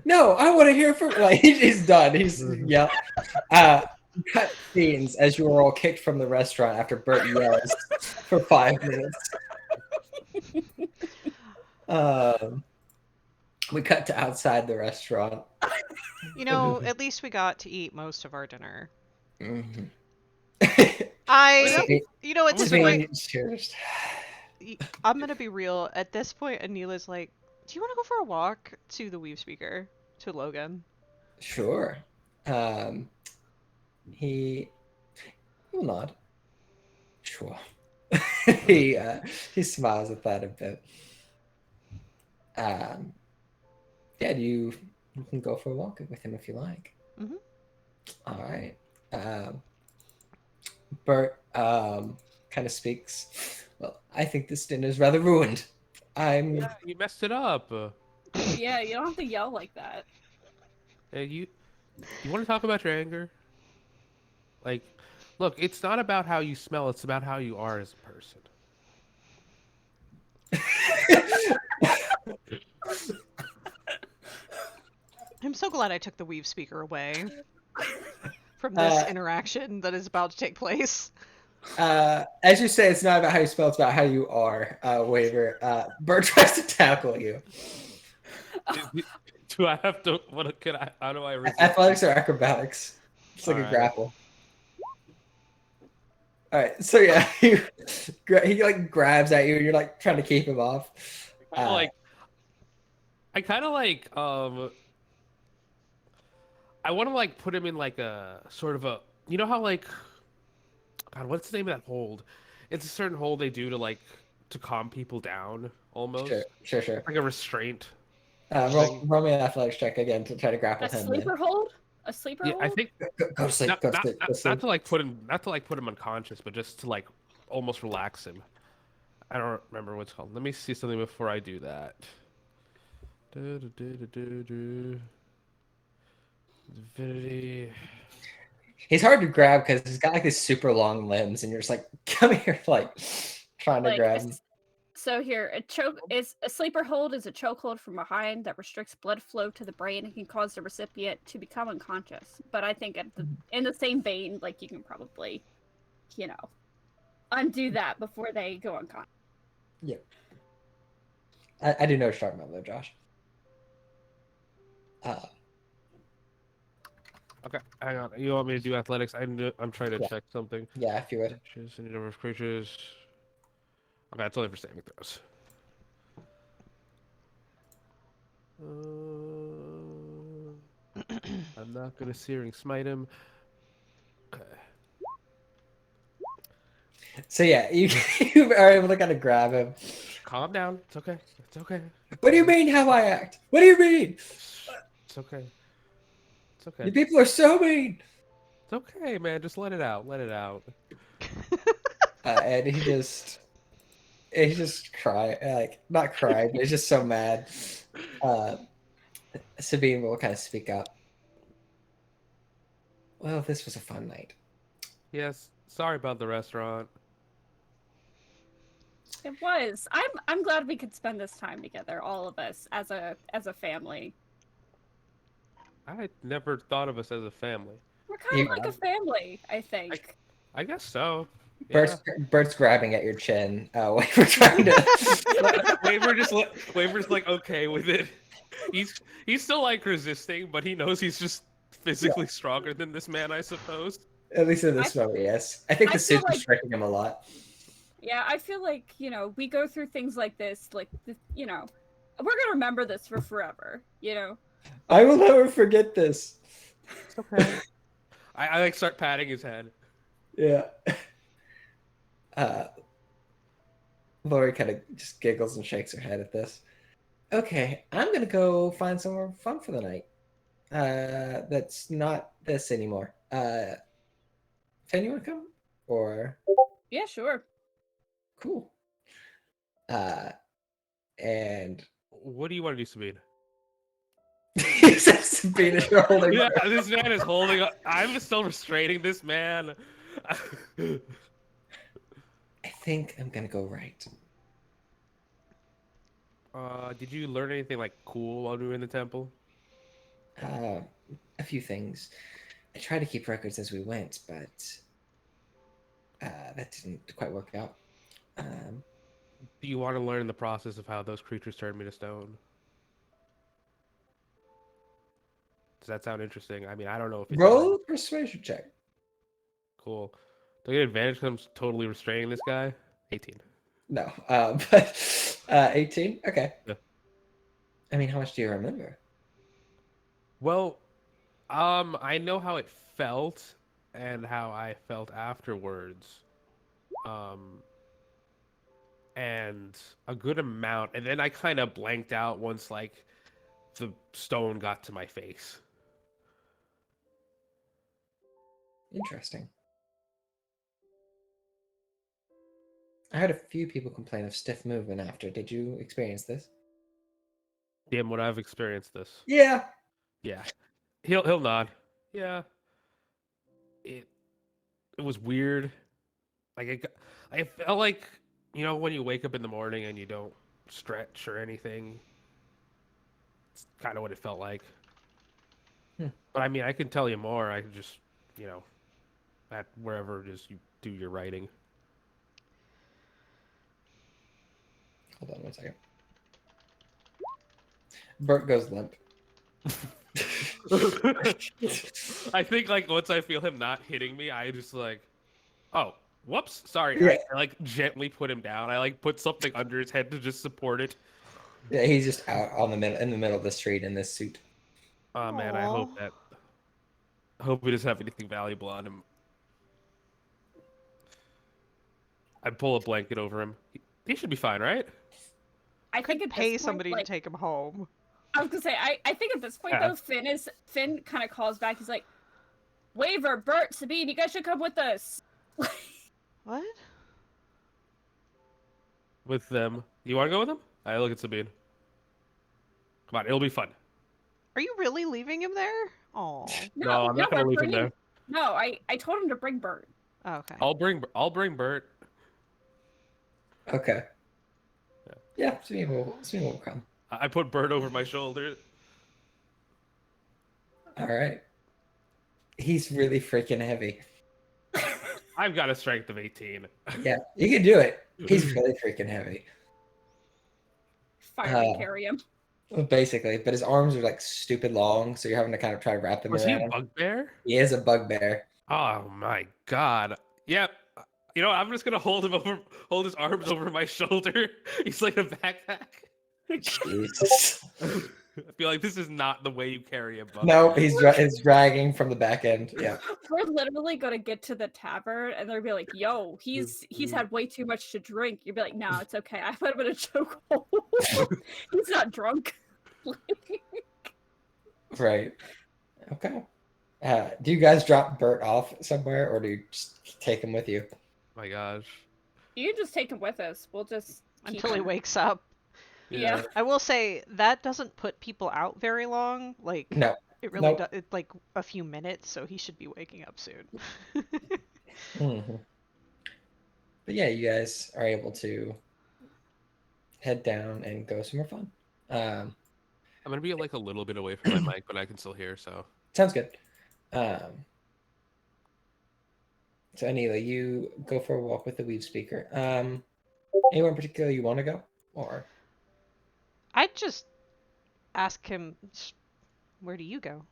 No, I want to hear from he's done. He's cut scenes as you were all kicked from the restaurant after Bert yells for 5 minutes. We cut to outside the restaurant. At least we got to eat most of our dinner. Mm-hmm. At this point, cheers. I'm gonna be real. At this point, Anila's like, "Do you want to go for a walk to the Weave speaker to Logan?" Sure. He will nod. Sure. he smiles at that a bit. Yeah, you can go for a walk with him if you like. Mm-hmm. All right. Bert kind of speaks. Well, I think this dinner is rather ruined. Yeah, you messed it up. Yeah, you don't have to yell like that. Hey, you want to talk about your anger? Look, it's not about how you smell, it's about how you are as a person. I'm so glad I took the Weave speaker away from this interaction that is about to take place. As you say, it's not about how you spell, it's about how you are, Waver. Bert tries to tackle you. Do I have to? How do I resist? Athletics or acrobatics? It's like All a right. grapple. All right, so yeah, he grabs at you, and you're trying to keep him off. I want to put him in a sort of a, how God, what's the name of that hold? It's a certain hold they do to calm people down almost. Sure. Like a restraint. Roll me an athletics check again to try to grapple him. Sleeper hold? A sleeper hold? I think go to sleep. Not, go not, to sleep. not, Go to sleep. not to put him unconscious, but just to almost relax him. I don't remember what it's called. Let me see something before I do that. Divinity. He's hard to grab because he's got these super long limbs, and you're just come here, trying to grab him. So here, a sleeper hold is a chokehold from behind that restricts blood flow to the brain and can cause the recipient to become unconscious. But I think in the same vein, like you can probably, you know, undo that before they go unconscious. Yeah. I do know what you're talking about, though, Josh. Okay, hang on. You want me to do athletics? I'm trying to Yeah. check something. Yeah, if you would. Creatures, any number of creatures. Okay, it's only for saving throws. I'm not gonna searing smite him. Okay. So yeah, you you are able to kind of grab him. Calm down. It's okay. It's okay. What do you mean how I act? What do you mean? It's okay. It's okay. You people are so mean. It's okay, man. Just let it out. Let it out. And he's just crying, like not crying, but he's just so mad. Sabine will kind of speak up. Well, this was a fun night. Yes. Sorry about the restaurant. It was. I'm glad we could spend this time together, all of us, as a family. I never thought of us as a family. We're kind of like a family, I think. I guess so. Bert's grabbing at your chin. We're trying to. Waver's like okay with it. He's still like resisting, but he knows he's just physically stronger than this man, I suppose. At least in this moment, yes. I think the suit is restricting him a lot. Yeah, I feel like, we go through things like this, like, we're gonna remember this for forever, I will never forget this. It's okay. I like start patting his head. Yeah. Lori kind of just giggles and shakes her head at this. Okay, I'm gonna go find somewhere fun for the night. That's not this anymore. Finn, you wanna come? Or Yeah, sure. cool. And What do you want to do, Sabine? Sabine is holding. Yeah, this man is holding up. I'm still restraining this man. I think I'm gonna go right. Did you learn anything like cool while we were in the temple? A few things. I tried to keep records as we went, but that didn't quite work out. Do you want to learn the process of how those creatures turned me to stone? Does that sound interesting? I mean, I don't know if it Roll a persuasion check. Cool. Do I get advantage because I'm totally restraining this guy? 18. No, but 18. Okay. Yeah. I mean, how much do you remember? Well, I know how it felt and how I felt afterwards. And a good amount, and then I kind of blanked out once like the stone got to my face. Interesting. I heard a few people complain of stiff movement after. Did you experience this? Damn, would I've experienced this? Yeah. Yeah. He'll nod. Yeah. It was weird. Like I felt like, when you wake up in the morning and you don't stretch or anything. It's kind of what it felt like. But I mean, I can tell you more. I can just, at wherever it is you do your writing. Hold on 1 second. Bert goes limp. I think like once I feel him not hitting me, I just like, oh, whoops, sorry. Yeah. I like gently put him down. I like put something under his head to just support it. Yeah, he's just out in the middle of the street in this suit. Oh man, I hope he doesn't have anything valuable on him. I'd pull a blanket over him. He should be fine, right? I think Could at pay this point, somebody like, to take him home. I was gonna say, I think at this point Yeah. though, Finn kind of calls back. He's like, Waver, Bert, Sabine, you guys should come with us. What? With them. You want to go with him? I look at Sabine. Come on, it'll be fun. Are you really leaving him there? Oh. No, I'm not gonna we're leave him bringing- there. No, I told him to bring Bert. Okay. I'll bring Bert. Okay. Yeah, Sabine will come. I put Bert over my shoulder. All right. He's really freaking heavy. I've got a strength of 18. Yeah, you can do it. He's really freaking heavy. Fireman carry him. Well, basically, but his arms are like stupid long, so you're having to kind of try to wrap them Was he around a him. bugbear? He is a bugbear. Oh my god. Yep. You know, I'm just gonna hold his arms over my shoulder. He's like a backpack. Jesus. I feel like this is not the way you carry a bugbear. No, he's dragging from the back end. Yeah. We're literally gonna get to the tavern and they'll be like, "Yo, he's had way too much to drink." You'd be like, "No, it's okay. I put him in a chokehold. He's not drunk." Right. Okay. Do you guys drop Bert off somewhere, or do you just take him with you? My gosh. You can just take him with us. We'll just keep Until he him. wakes up. Yeah. I will say that doesn't put people out very long. Like No. it really Nope. does. It's like a few minutes, so he should be waking up soon. Mm-hmm. But yeah, you guys are able to head down and go somewhere fun. I'm gonna be like a little bit away from my mic, but I can still hear, so. Sounds good. So Anila, you go for a walk with the weed speaker. Anyone in particular you want to go? Or I'd just ask him, where do you go?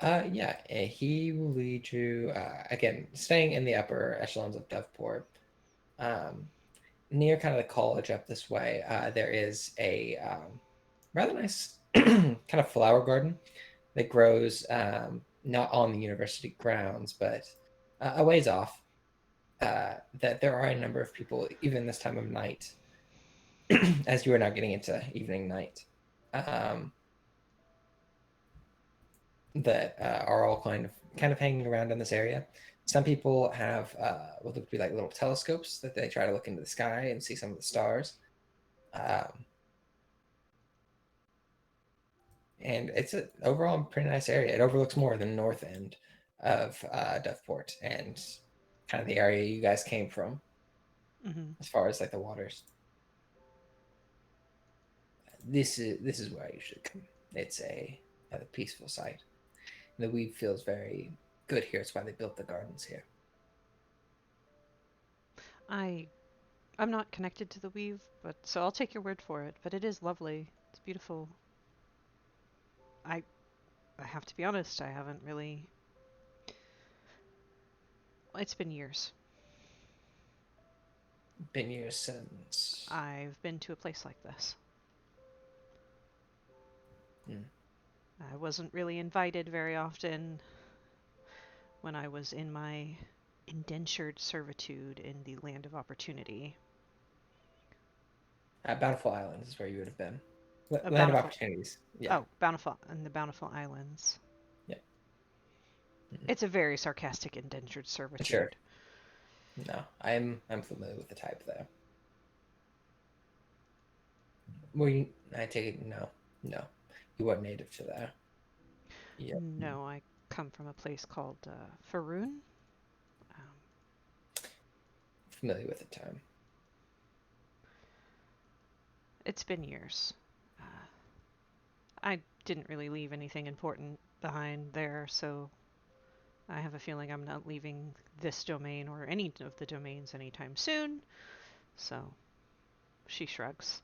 yeah, he will lead you again, staying in the upper echelons of Devport. Near kind of the college up this way, there is a rather nice kind of flower garden that grows not on the university grounds, but a ways off. That there are a number of people, even this time of night, as you are now getting into evening night, that are all kind of hanging around in this area. Some people have what look to be like little telescopes that they try to look into the sky and see some of the stars. And it's an overall pretty nice area. It overlooks more than the north end of Devport and kind of the area you guys came from, as far as like the waters. This is where you should come. It's a peaceful site. The weed feels very good here. It's why they built the gardens here. I'm not connected to the weave, but so I'll take your word for it. But it is lovely. It's beautiful. I have to be honest, I haven't really. It's been years. Been years since. I've been to a place like this. I wasn't really invited very often when I was in my indentured servitude in the land of opportunity. Bountiful Islands is where you would have been. Land Bountiful. of Opportunities. Yeah. Oh, Bountiful and the Bountiful Islands. Yeah. It's a very sarcastic indentured servitude. Sure. No, I'm familiar with the type though. Were you? I take it no. You weren't native to there. Yeah. No, I come from a place called Faroon. Familiar with the term. It's been years. I didn't really leave anything important behind there, so I have a feeling I'm not leaving this domain or any of the domains anytime soon. So she shrugs.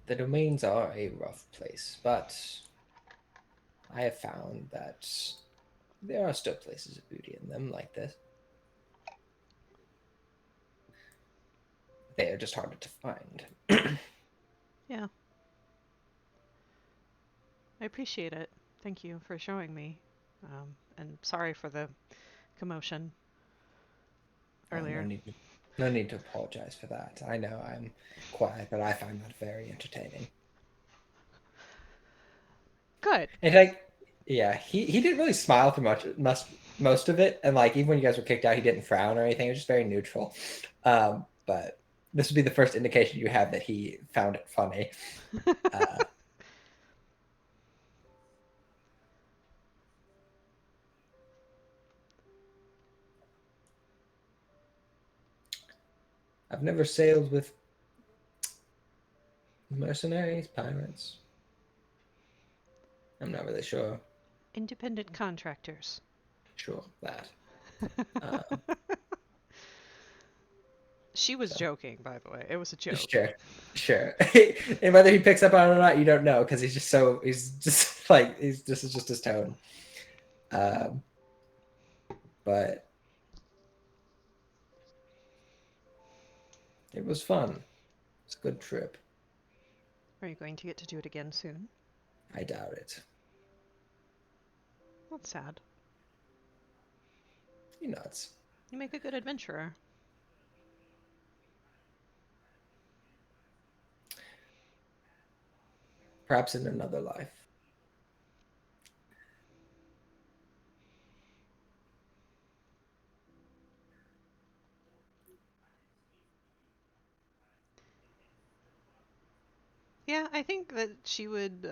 The domains are a rough place, but I have found that there are still places of beauty in them like this. They are just harder to find. Yeah. I appreciate it. Thank you for showing me. And sorry for the commotion earlier. No need to apologize for that. I know I'm quiet, but I find that very entertaining. Good. And like, yeah, he didn't really smile through most of it, and like even when you guys were kicked out, he didn't frown or anything. It was just very neutral. But this would be the first indication you have that he found it funny. I've never sailed with mercenaries, pirates. I'm not really sure. Independent contractors. Sure of that. Um, She was so. joking, by the way. It was a joke. Sure. And whether he picks up on it or not, you don't know because he's just like this is just his tone. Um, but it was fun. It's a good trip. Are you going to get to do it again soon? I doubt it. That's sad. You nuts. You make a good adventurer. Perhaps in another life. Yeah, I think that she would,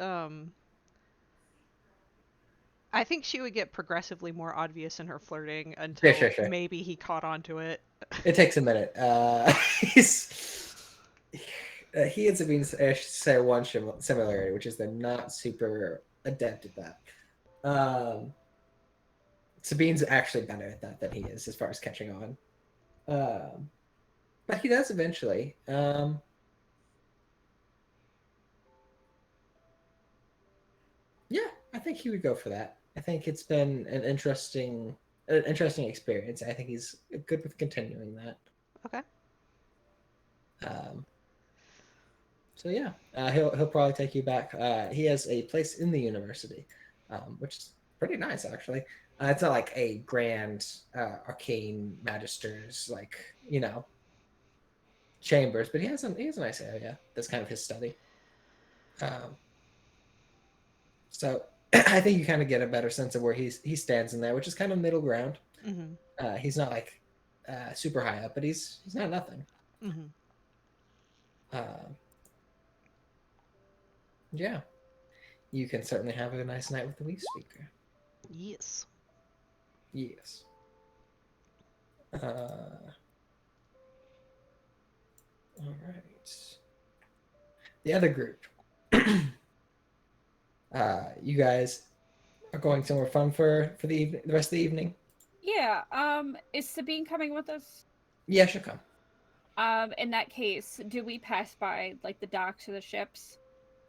I think she would get progressively more obvious in her flirting until Sure. maybe he caught on to it. It takes a minute. He and Sabine share one similarity, which is they're not super adept at that. Sabine's actually better at that than he is as far as catching on. But he does eventually. Yeah, I think he would go for that. I think it's been an interesting experience. I think he's good with continuing that. Okay. So yeah, he'll probably take you back. He has a place in the university, which is pretty nice actually. It's not like a grand arcane magister's chambers, but he has a nice area that's kind of his study. So I think you kind of get a better sense of where he stands in there, which is kind of middle ground. Mm-hmm. He's not like super high up, but he's not nothing. Mm-hmm. Yeah, you can certainly have a nice night with the Wii speaker. Yes. Yes. All right. The other group. You guys are going somewhere fun for the rest of the evening. Yeah. Is Sabine coming with us? Yeah, she'll come. In that case, do we pass by like the docks or the ships?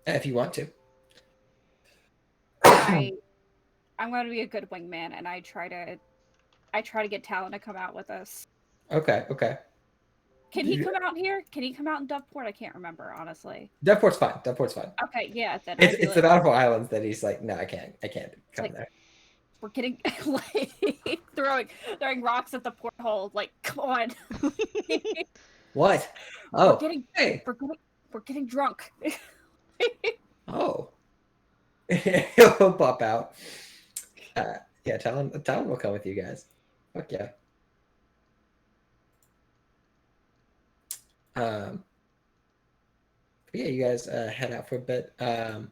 If you want to. I'm going to be a good wingman, and I try to get Talon to come out with us. Okay. Can he come out here? Can he come out in Doveport? I can't remember, honestly. Dovport's fine. Okay, yeah, then It's the Bountiful Islands that he's like, no, I can't come like, there. we're getting like throwing rocks at the porthole. Like, come on. What? Oh, hey. We're getting drunk. Oh. He'll pop out. Yeah, Talon will come with you guys. Fuck yeah. Yeah, you guys head out for a bit. I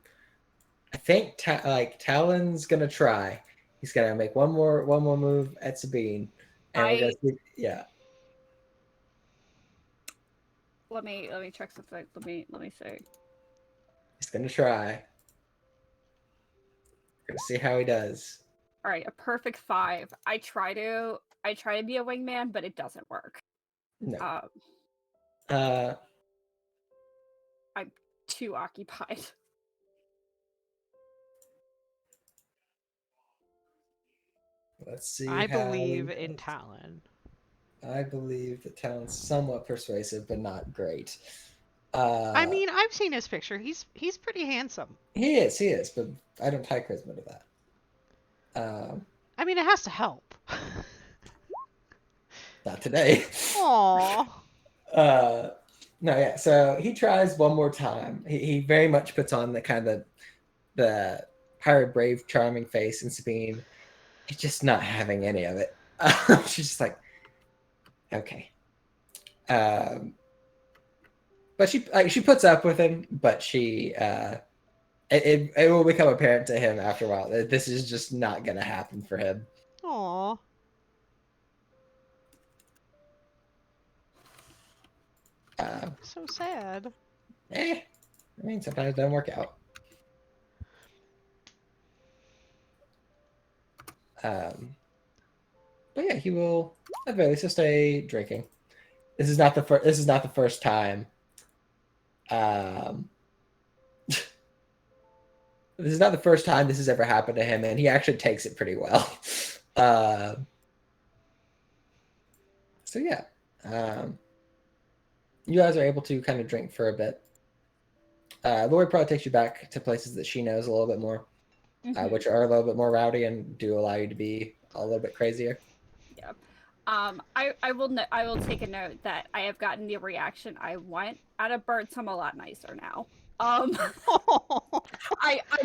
think Talon's gonna try. He's gonna make one more move at Sabine, and we're gonna see. Yeah. Let me check something. Let me see. He's gonna try. We're gonna see how he does. All right, a perfect 5. I try to be a wingman, but it doesn't work. No. I'm too occupied. Let's see. I believe in Talon. I believe that Talon's somewhat persuasive, but not great. I mean, I've seen his picture. He's pretty handsome. He is, but I don't tie charisma to that. I mean, it has to help. Not today. Aww. No, yeah. So he tries one more time. He very much puts on the kind of the pirate brave, charming face, and Sabine, he's just not having any of it. She's just like, okay. But she puts up with him, but she it will become apparent to him after a while that this is just not gonna happen for him. Aww. So sad. I mean, sometimes it doesn't work out. But yeah, he will at the very least he'll stay drinking. This is not the first. This is not the first time. This is not the first time this has ever happened to him, and he actually takes it pretty well. So yeah, you guys are able to kind of drink for a bit. Lori probably takes you back to places that she knows a little bit more, which are a little bit more rowdy and do allow you to be a little bit crazier. Yeah. I will take a note that I have gotten the reaction I want out of Bert, so I'm a lot nicer now. I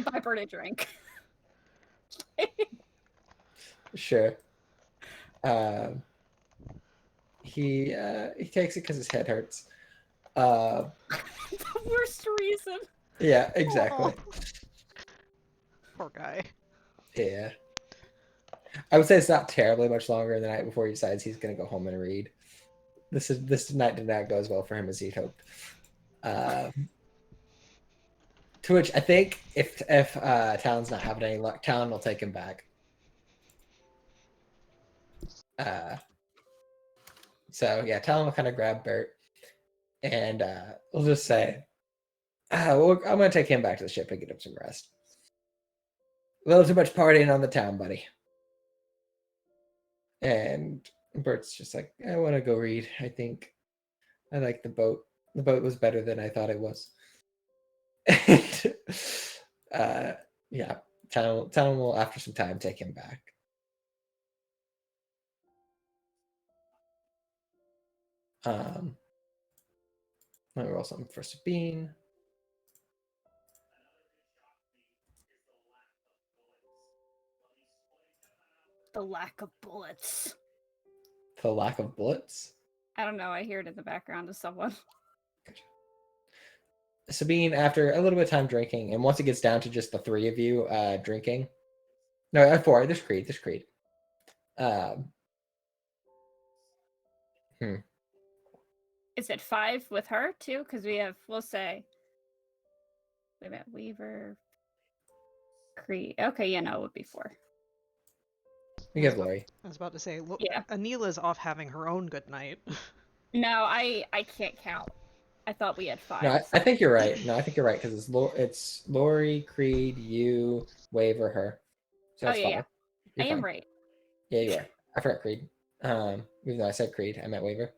buy Bert a drink. Sure. He takes it because his head hurts. The worst reason. Yeah, exactly. Poor guy. Yeah. I would say it's not terribly much longer than the night before he decides he's going to go home and read. This night did not go as well for him as he'd hoped. To which I think if Talon's not having any luck, Talon will take him back. So yeah, Talon will kind of grab Bert, and we'll just say, well, I'm going to take him back to the ship and get him some rest. A little too much partying on the town, buddy. And Bert's just like, I want to go read. I think I like the boat. The boat was better than I thought it was. And, yeah, Talon will, after some time, take him back. Let me roll something for Sabine. The lack of bullets. The lack of bullets. I don't know. I hear it in the background of someone. Sabine, after a little bit of time drinking, and once it gets down to just the three of you drinking, no, four. There's Creed. There's Creed. Is it 5 with her too? Because we'll say, wait a minute, Weaver, Creed. Okay, yeah, no, it would be 4. We have Lori. I was about to say, look, Yeah. Anila's off having her own good night. No, I can't count. I thought we had 5. No, I think you're right. No, I think you're right because it's Lori, Creed, you, Wave, or her. So that's yeah, fine. yeah. You're I am fine. right. Yeah, you are. I forgot Creed. Even though I said Creed, I meant Waver.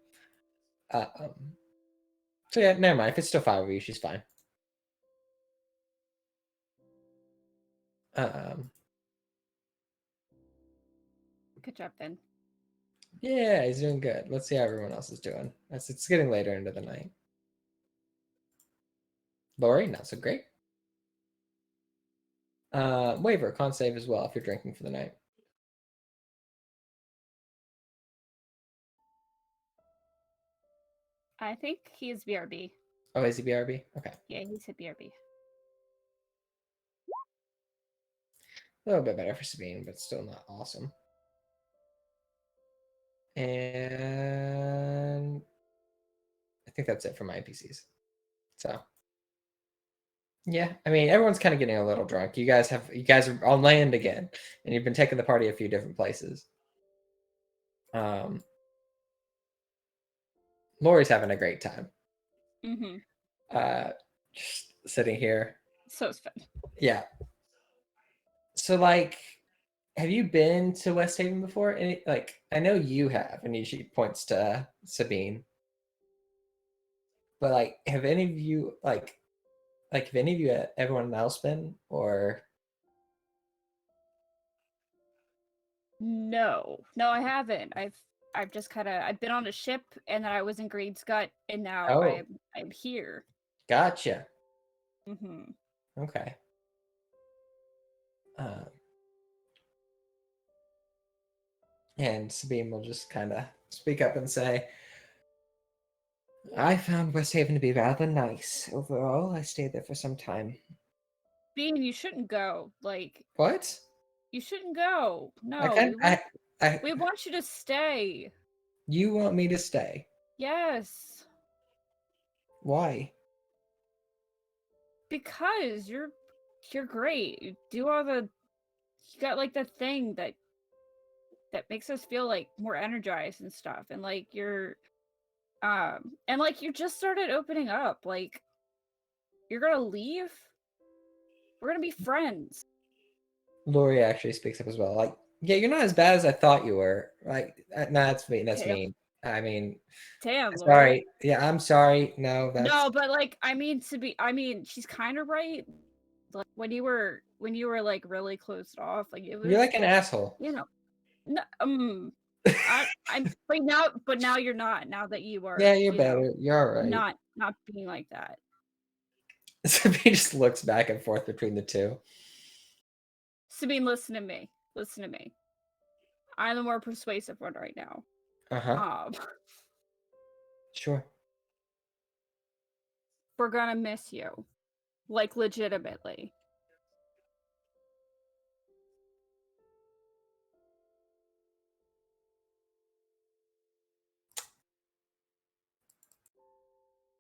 So yeah, never mind. If it's still 5 of you, she's fine. Good job, Ben. Yeah, he's doing good. Let's see how everyone else is doing. It's getting later into the night. Lori, not so great. Waver, con save as well if you're drinking for the night. I think he's BRB. Oh, is he BRB? Okay. Yeah, he's a BRB. A little bit better for Sabine, but still not awesome. And I think that's it for my NPCs. So yeah, I mean everyone's kind of getting a little drunk. You guys are on land again, and you've been taking the party a few different places. Lori's having a great time. Just sitting here. So it's fun. Yeah. So like, have you been to West Haven before? And like, I know you have, and she points to Sabine. But like, have any of you have any of you everyone else been or? No, I haven't. I've just I've been on a ship, and then I was in Green's Gut, and now I'm here. Gotcha. Mm-hmm. Okay. And Sabine will just kind of speak up and say, I found West Haven to be rather nice. Overall, I stayed there for some time. Bean, you shouldn't go. Like, what? You shouldn't go. No, we want you to stay. You want me to stay? Yes. Why? Because you're great. You do all the you got like the thing that makes us feel like more energized and stuff. And like and like you just started opening up. Like you're gonna leave? We're gonna be friends. Lori actually speaks up as well. Like, yeah, you're not as bad as I thought you were. Like, nah, that's mean. That's Damn, mean. I mean, damn, Lori. sorry. Yeah, I'm sorry. No, that's No, but like I mean, she's kind of right. Like when you were like really closed off, like it you're was, like an asshole. you know, no, I'm but now you're not. Now that you are, Yeah, you're better. You're all right. not being like that. So he just looks back and forth between the two. Sabine, listen to me. Listen to me. I'm the more persuasive one right now. Uh-huh. We're Sure. gonna miss you, like legitimately.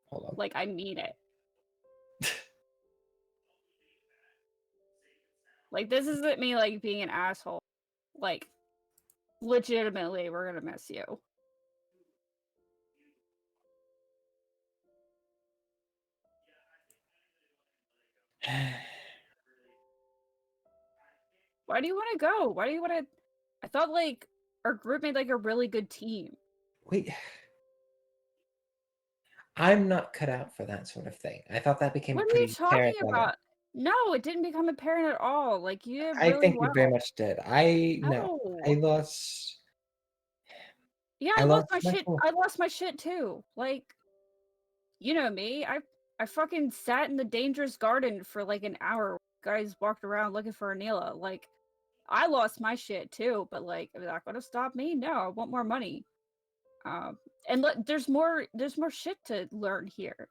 Hold on. Like I mean it. Like this isn't me like being an asshole. Like legitimately, we're gonna miss you. Why do you want to go? Why do you want to? I thought like our group made like a really good team. Wait. I'm not cut out for that sort of thing. I thought that became What are you pretty talking apparent on it. about? No, it didn't become apparent at all. Like you did I really think you very well. much did. I no. I No. lost Yeah, I I lost lost my my shit. cool. I lost my shit too. Like, you know me. I fucking sat in the dangerous garden for like an hour. Guys walked around looking for Anila. Like, I lost my shit too. But like, is that gonna stop me? No, I want more money. And look, there's more shit to learn here.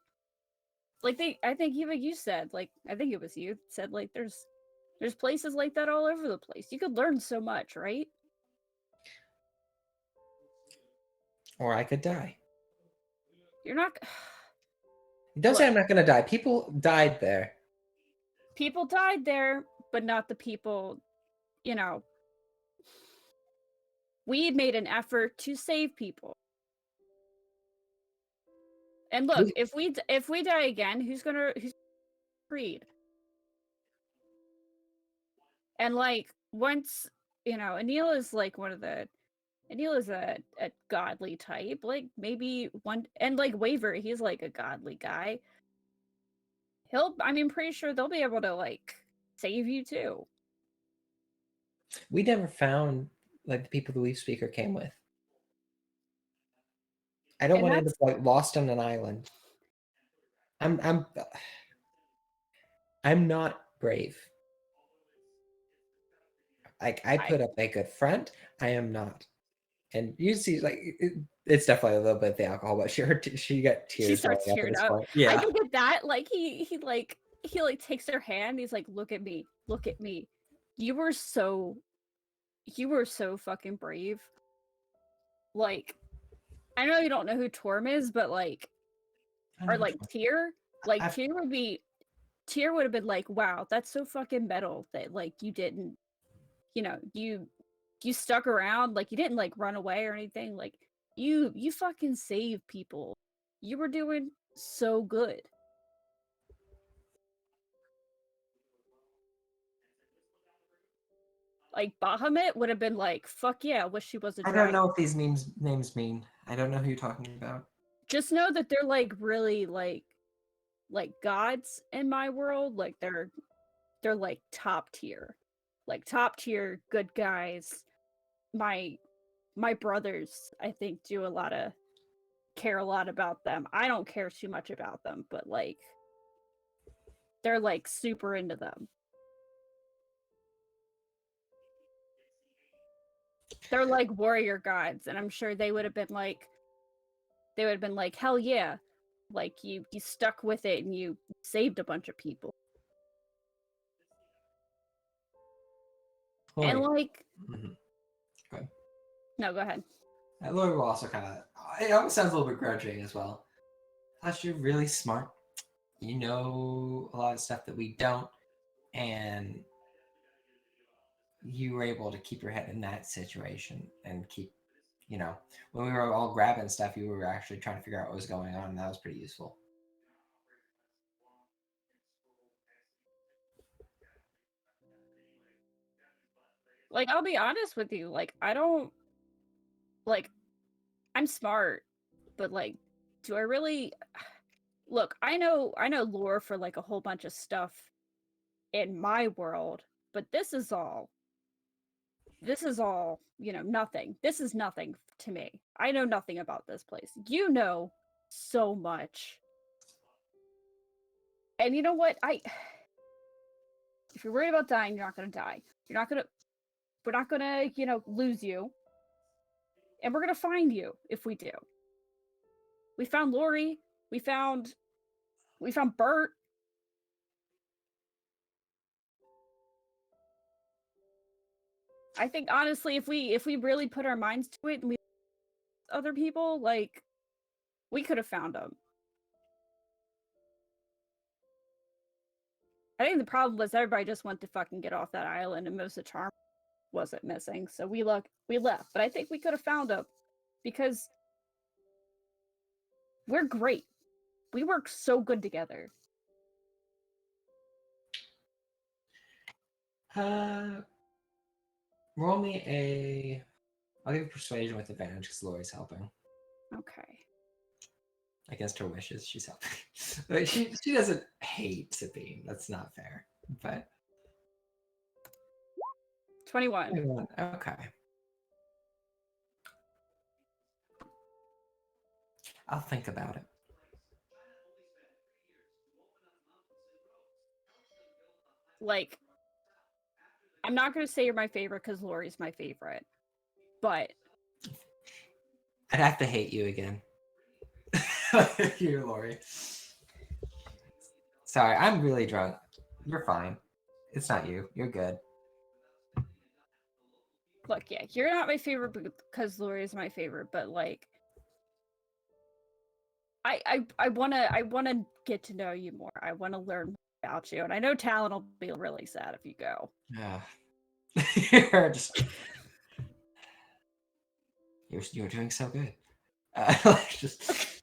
Like I think even you said, like, I think it was you said, like, there's places like that all over the place. You could learn so much, right? Or I could die. You're not. Don't say Look, I'm not gonna die. People died there. people died there, but not the people. You know, we made an effort to save people. And look, We, if we die again, who's freed? And like once Anil is like one of the Anil is a godly type. Like maybe one and like Waver, he's like a godly guy. Pretty sure they'll be able to like save you too. we never found like the people the Leaf Speaker came with. I don't And want to end up that's like lost on an island. I'm I'm I'm not brave. Like I I put up a good front. I am not. And you see, like it's definitely a little bit of the alcohol, but she got she tears welling starts up at tearing this up. point. I Yeah, can get that. Like he like takes her hand, he's like, look at me. Look at me. You were so you were so fucking brave. Like I know you don't know who Torm is, but like I or know which like one. I've Tyr would have been like, wow, that's so fucking metal that like you didn't, you stuck around, like you didn't like run away or anything. Like you fucking saved people. You were doing so good. Like Bahamut would have been like, fuck yeah, wish she was a I don't dragon. know what these names mean. I don't know who you're talking about. Just know that they're like really like gods in my world. Like they're like top tier. Like top tier good guys. My my brothers, I think, do a lot of care a lot about them. I don't care too much about them, but like they're like super into them. They're like warrior gods, and I'm sure they would have been like, hell yeah. Like you stuck with it and you saved a bunch of people. And Lori. like Mhm. Go ahead. no, go ahead. Lori will also kind of. It almost sounds a little bit grudging as well. Plus, you're really smart. You know a lot of stuff that we don't, and you were able to keep your head in that situation and keep, when we were all grabbing stuff, you were actually trying to figure out what was going on, and that was pretty useful. Like, I'll be honest with you, like, I don't, like, I'm smart, but, like, do I really... Look, I know lore for, like, a whole bunch of stuff in my world, but this is all, nothing. This is nothing to me. I know nothing about this place. You know so much. And you know what? If you're worried about dying, you're not gonna die. We're not gonna, lose you. And we're gonna find you if we do. We found Lori. We found Bert. I think honestly, if we really put our minds to it and we other people, like, we could have found them. I think the problem was everybody just went to fucking get off that island, and most of the charm wasn't missing. So we left. But I think we could have found them because we're great. We work so good together. Roll me I'll give you persuasion with advantage because Lori's helping. Okay. Against her wishes, she's helping. Like, she doesn't hate Sabine. That's not fair. But 21. Okay. I'll think about it. Like, I'm not going to say you're my favorite because Lori's my favorite, but I'd have to hate you again. You're Lori. Sorry, I'm really drunk. You're fine. It's not you. You're good. look, yeah, you're not my favorite because Lori is my favorite, but like, I wanna get to know you more. I want to learn more about you, and I know Talon will be really sad if you go. You're just you're doing so good. Just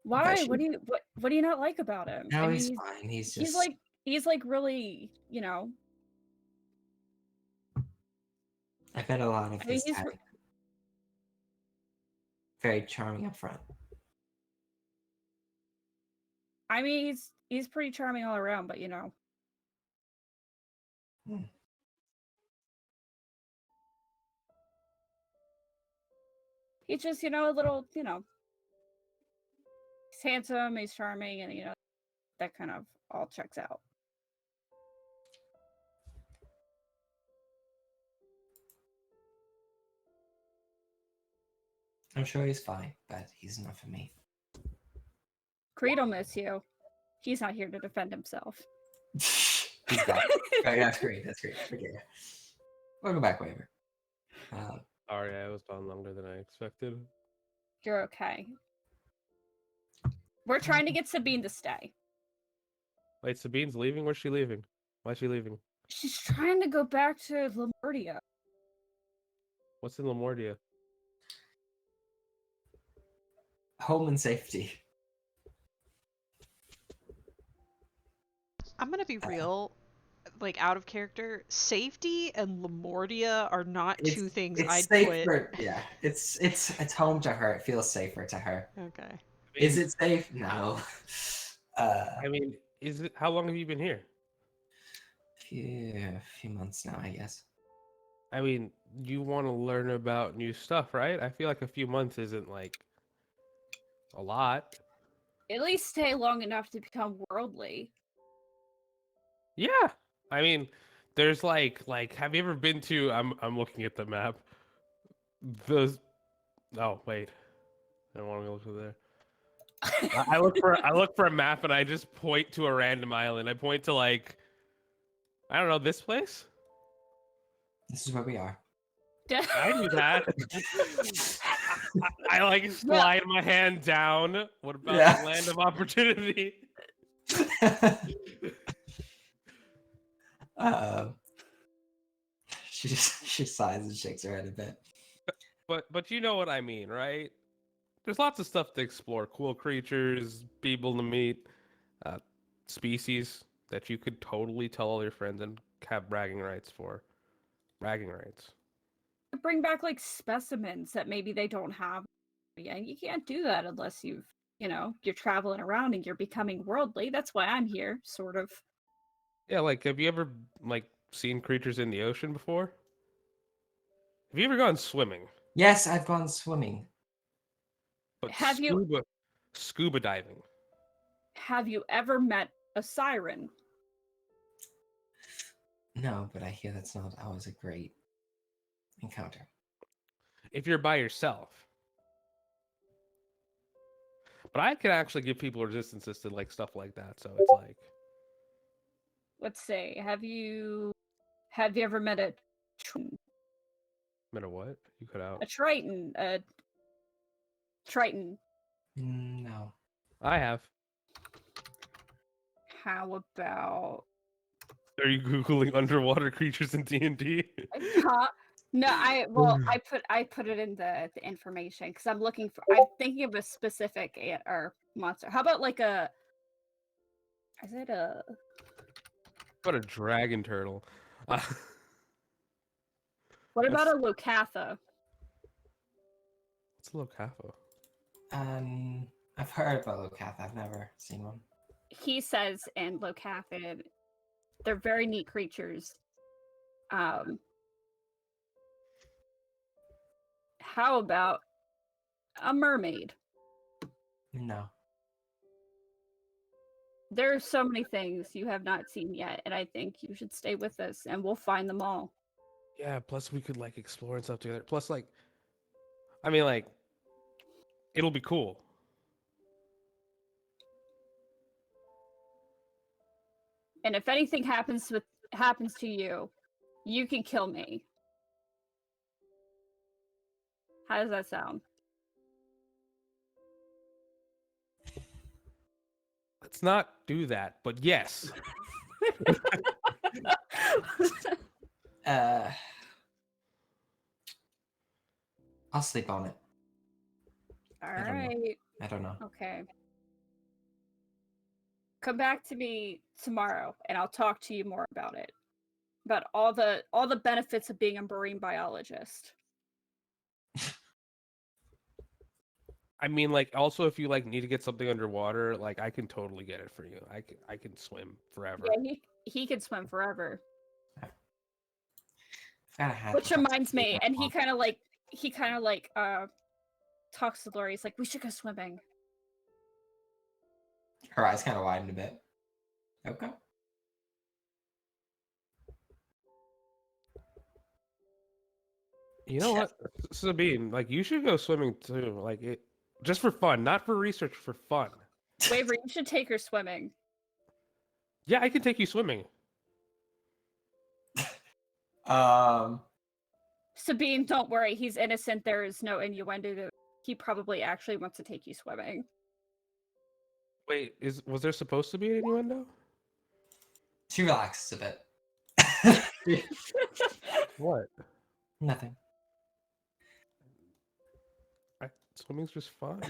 Why? What do you not like about him? no, I mean, he's fine. He's he's really, I've met a lot of I mean, his type. Very charming up front. I mean, he's pretty charming all around, but he's just, a little, he's handsome, he's charming, and that kind of all checks out. I'm sure he's fine, but he's not for me. Creed will miss you. He's not here to defend himself. He's back. Oh, that's great. That's great. Forget it. Welcome back, Waver. Sorry, I was gone longer than I expected. You're okay. We're trying to get Sabine to stay. Wait, Sabine's leaving? Where's she leaving? Why's she leaving? She's trying to go back to Lamortia. What's in Lamortia? Home and safety. I'm gonna be real, like out of character. Safety and Lamortia are not two things I'd safer. put. Yeah, it's home to her. It feels safer to her. Okay. Is it safe? No. I mean, how long have you been here? A few months now, I guess. I mean, you want to learn about new stuff, right? I feel like a few months isn't like a lot. At least stay long enough to become worldly. Yeah. I mean, there's like have you ever been to I'm looking at the map. Oh, wait. I don't want to look over there. I look for a map and I just point to a random island. I point to I don't know, this place? This is where we are. I knew that. I like slide my hand down. What about Yeah. the land of opportunity? uh, she sighs and shakes her head a bit. But you know what I mean, right? There's lots of stuff to explore. Cool creatures, people to meet, uh, species that you could totally tell all your friends and have bragging rights for. Bragging rights. Bring back like specimens that maybe they don't have. Yeah, you can't do that unless you're traveling around and you're becoming worldly. That's why I'm here, sort of. Yeah, like have you ever like seen creatures in the ocean before? Have you ever gone swimming? Yes, I've gone swimming. But Have you scuba diving. have you ever met a siren? No, but I hear that's not always a great encounter. If you're by yourself. But I can actually give people resistances to like stuff like that. So it's like Let's say, have you ever met a matter what? You cut out. a triton? No. I have. How about Are you googling underwater creatures in D&D? no, I put it in the information because I'm thinking of a specific or monster. How about like is it a What a dragon turtle. what about That's a Locatha? it's a Locapo. I've heard about Locath. I've never seen one. He says in Locatha, they're very neat creatures. How about a mermaid? No. There are so many things you have not seen yet, and I think you should stay with us and we'll find them all. Yeah, plus we could like explore and stuff together. Plus like I mean like it'll be cool. And if anything happens to you, you can kill me. How does that sound? Let's not do that, but yes. Uh, I'll sleep on it. All I don't know. right. I don't know. Okay. Come back to me tomorrow and I'll talk to you more about it. About all the benefits of being a marine biologist. I mean like also if you like need to get something underwater, like I can totally get it for you. I can swim forever. Yeah, he can swim forever. I've got a hat. Which reminds me, and he kind of like talks to Lori. He's like, "We should go swimming." Her eyes kind of widened a bit. Okay. You know what? Sabine, like you should go swimming too. Like it just for fun, not for research, for fun. Waver, you should take her swimming. Yeah, I can take you swimming. Sabine, don't worry. He's innocent. There is no innuendo. He probably actually wants to take you swimming. Wait, was there supposed to be an innuendo? She relaxes a bit. What? Nothing. Swimming's just fun.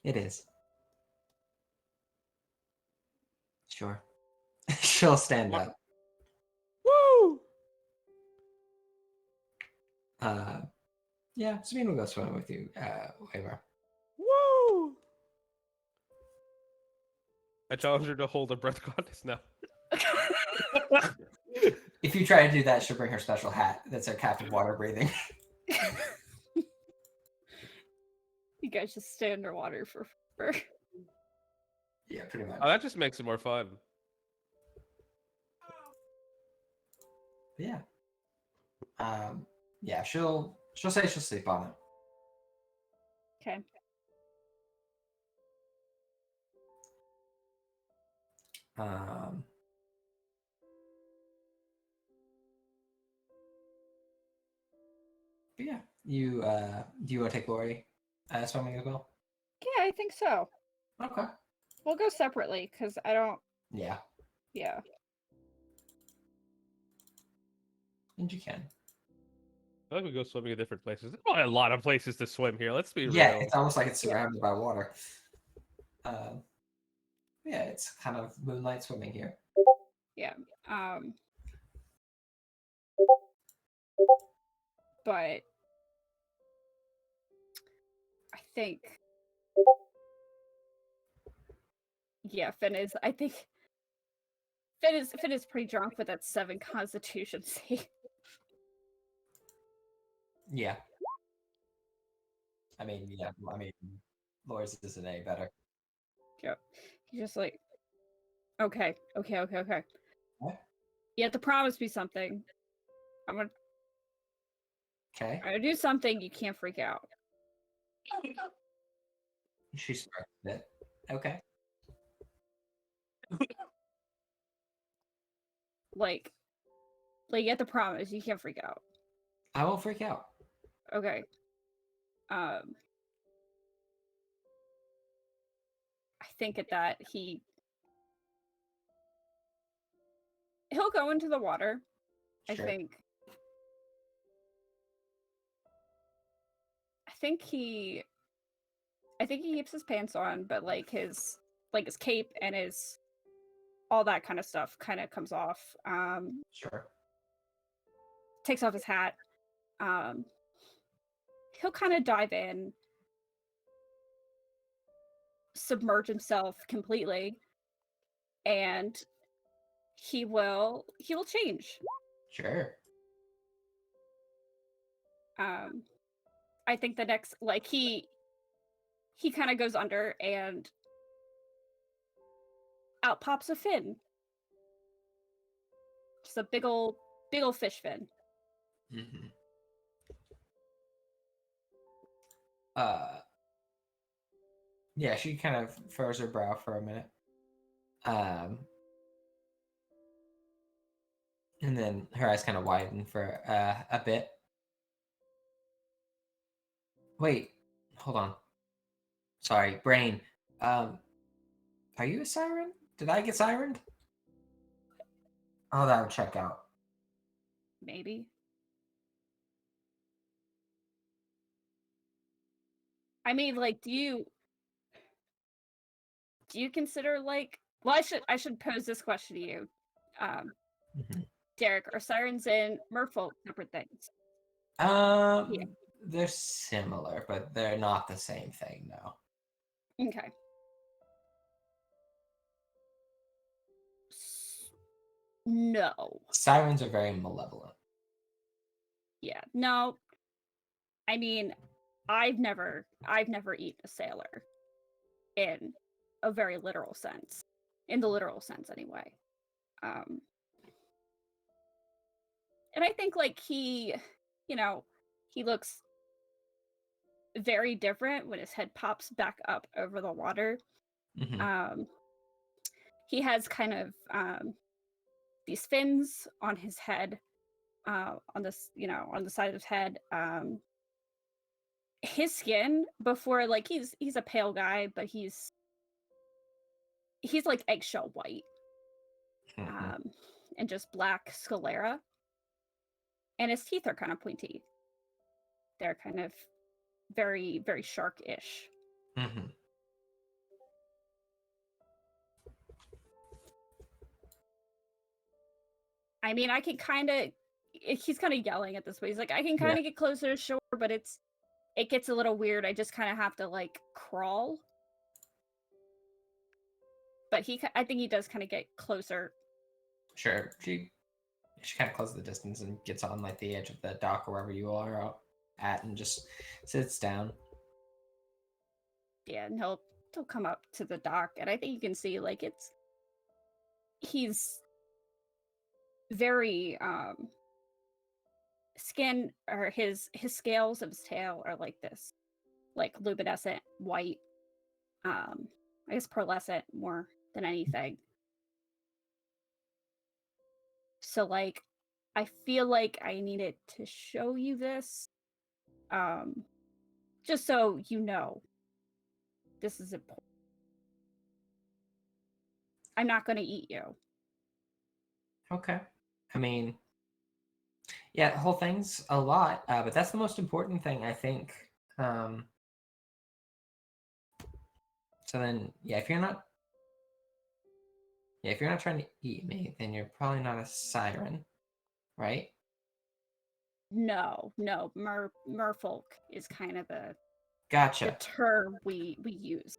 It is. Sure. She'll stand up. Woo! Yeah, Sabine will go swimming with you, Waver. Woo! I challenge her to hold a breath contest now. If you try to do that, she'll bring her special hat. That's her captive water breathing. You guys just stay underwater forever. Yeah, pretty much. Oh, that just makes it more fun. Yeah. Yeah, she'll say she'll sleep on it. Okay. But yeah, You do you want to take Lori swimming as well? Yeah, I think so. Okay. We'll go separately because I don't. Yeah, Yeah. and you can. I like we go swimming in different places. There's probably a lot of places to swim here. Let's be Yeah, real. it's almost like it's Yeah. surrounded by water. Yeah, it's kind of moonlight swimming here. Yeah. But I think, yeah, Finn is. I think Finn is pretty drunk with that 7 Constitution save. Yeah. I mean, yeah. I mean, Lori's is an A better. Yep. He's just like, okay. What? You have to promise me something. I'm gonna Okay. do something. You can't freak out. She starts it. Okay. Like you have to promise you can't freak out. I won't freak out. Okay. I think at that he'll go into the water. Sure. I think he keeps his pants on, but like his cape and his all that kind of stuff kind of comes off. Sure. Takes off his hat. He'll kind of dive in, submerge himself completely, and he will change. Sure. I think the next he kind of goes under and out pops a fin. Just a big old fish fin. Mm-hmm. Yeah, she kind of furrows her brow for a minute. And then her eyes kind of widen for a bit. Wait, hold on. Sorry, brain. Are you a siren? Did I get sirened? Oh, that would check out. Maybe. I mean, like, do you consider like? Well, I should pose this question to you, Mhm. Derek. Are sirens and merfolk separate things? Yeah. They're similar, but they're not the same thing, no. Okay. No. Sirens are very malevolent. Yeah. No. I mean, I've never eaten a sailor in a very literal sense. In the literal sense anyway. And I think like he looks very different when his head pops back up over the water. Mm-hmm. He has kind of these fins on his head, on this, on the side of his head. His skin before, like, he's a pale guy, but he's like eggshell white, Mm-hmm. and just black sclera. And his teeth are kind of pointy. They're kind of very, very shark-ish. Mm-hmm. I mean, I can kind of. He's kind of yelling at this point. He's like, I can kind of get closer to shore, but it gets a little weird. I just kind of have to like crawl. But I think he does kind of get closer. Sure. She kind of closes the distance and gets on like the edge of the dock or wherever you are out at and just sits down. Yeah, and he'll come up to the dock, and I think you can see like he's very skin, or his scales of his tail are like this, like luminescent white, I guess pearlescent more than anything. So like I feel like I needed to show you this Just so you know, this is important. I'm not going to eat you. Okay. I mean, yeah, the whole thing's a lot, but that's the most important thing, I think. Um, so then, yeah, if you're not trying to eat me, then you're probably not a siren, right? No, merfolk is kind of the Gotcha. term we use.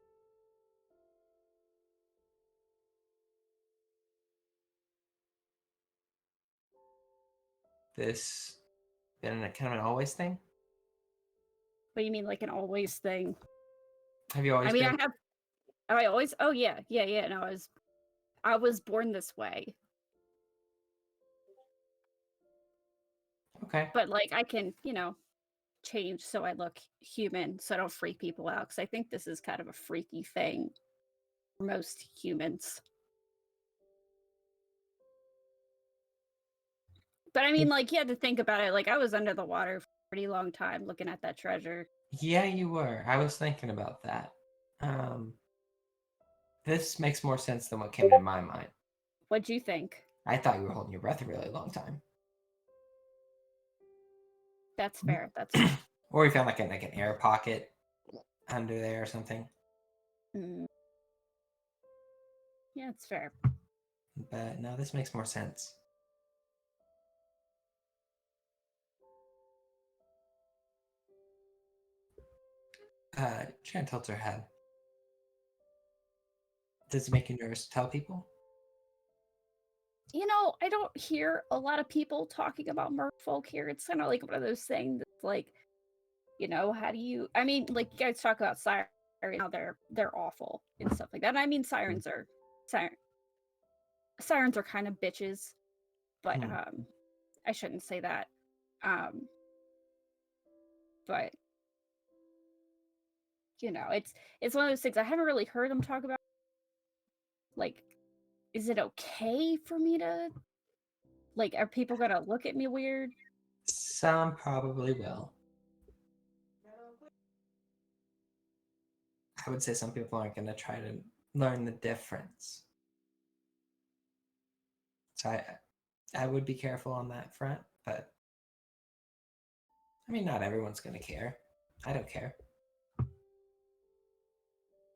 This been a kind of an always thing? What do you mean, like an always thing? Have you always I mean, been? I always. Oh yeah. No, I was born this way, Okay. but like I can, change so I look human, so I don't freak people out. Because I think this is kind of a freaky thing for most humans. But I mean, like, you had to think about it. Like, I was under the water for a pretty long time looking at that treasure. Yeah, you were. I was thinking about that. Um, this makes more sense than what came to my mind. What'd you think? I thought you were holding your breath a really long time. That's fair. That's fair. Or you found like an air pocket under there or something. Mm. Yeah, it's fair. But no, this makes more sense. Jan tilts her head. Does it make you nervous to tell people? I don't hear a lot of people talking about merfolk here. It's kind of like one of those things that's like, how do you? I mean, like you guys talk about sirens, how they're awful and stuff like that. And I mean, sirens are kind of bitches, but I shouldn't say that. But it's one of those things I haven't really heard them talk about. Like, is it okay for me to like? Are people gonna look at me weird? Some probably will. I would say some people aren't going to try to learn the difference. So I would be careful on that front, but I mean, not everyone's going to care. I don't care.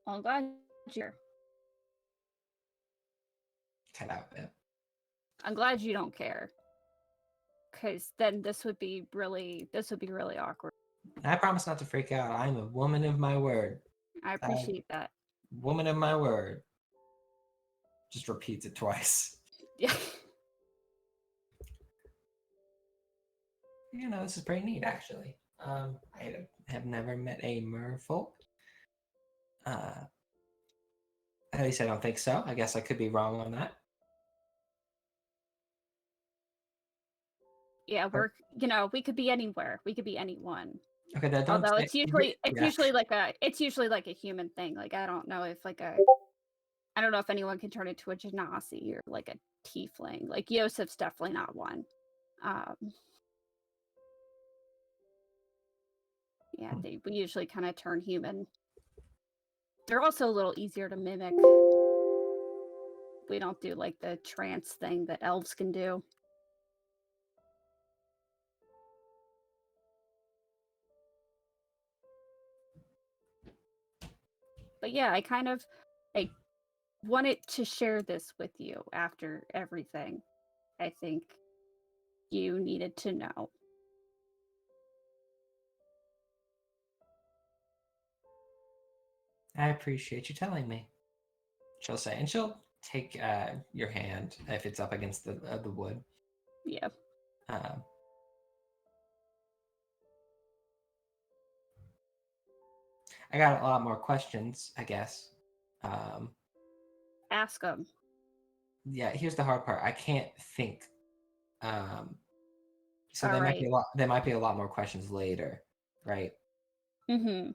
Well, I'm glad you're. Cut out a bit. I'm glad you don't care, because then this would be really awkward. I promise not to freak out. I'm a woman of my word. I appreciate that. Woman of my word. Just repeats it twice. Yeah. This is pretty neat, actually. I have never met a merfolk. At least I don't think so. I guess I could be wrong on that. Yeah, we could be anywhere. We could be anyone. Okay, that don't. Although say, it's usually like a human thing. Like I don't know if anyone can turn into a genasi or like a tiefling. Like Yosef's definitely not one. Yeah, we usually kind of turn human. They're also a little easier to mimic. We don't do like the trance thing that elves can do. But yeah, I wanted to share this with you after everything. I think you needed to know. I appreciate you telling me. She'll say, and she'll take your hand if it's up against the wood. Yeah. I got a lot more questions, I guess. Ask them. Yeah, here's the hard part. I can't think. So there might be Alright. a lot. There might be a lot more questions later, right? Mm-hmm.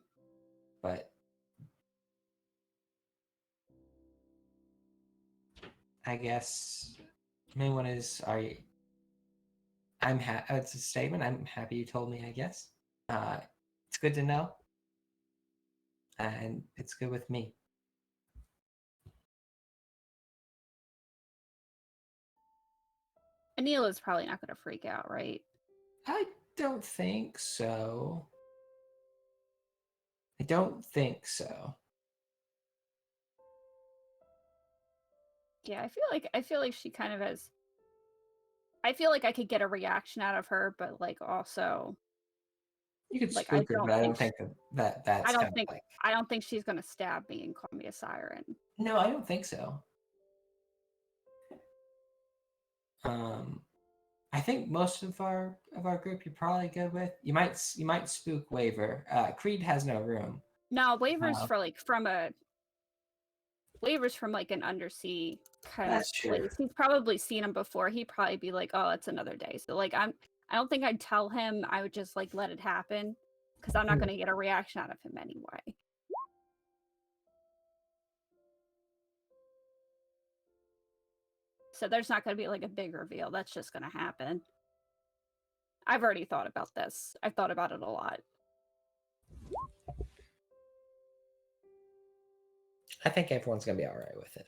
But I guess main one is, it's a statement. I'm happy you told me, I guess. It's good to know, and it's good with me. Anila's probably not going to freak out, right? I don't think so. I don't think so. Yeah, I feel like she kind of has. I feel like I could get a reaction out of her, but like also, You could like I spook her, don't but I think don't think that's kind of like. I don't think she's going to stab me and call me a siren. No, I don't think so. Um, I think most of our group you're probably good with. You might spook Waver. Creed has no room. No, waivers Uh, for like waivers from like an undersea kind of That's true. place. He's probably seen him before. He'd probably be like, "Oh, it's another day." So like I don't think I'd tell him. I would just like let it happen because I'm not Hmm. going to get a reaction out of him anyway. So there's not going to be like a big reveal. That's just going to happen. I've already thought about this. I've thought about it a lot. I think everyone's gonna be all right with it.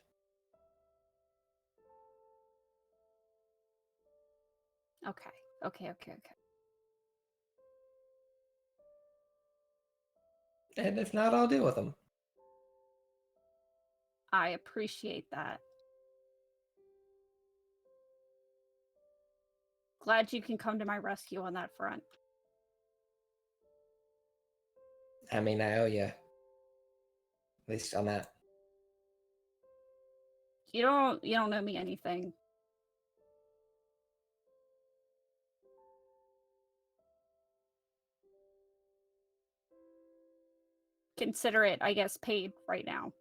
Okay. Okay. And if not, I'll deal with them. I appreciate that. Glad you can come to my rescue on that front. I mean, I owe you. At least on that. You don't owe me anything. Consider it, I guess, paid right now.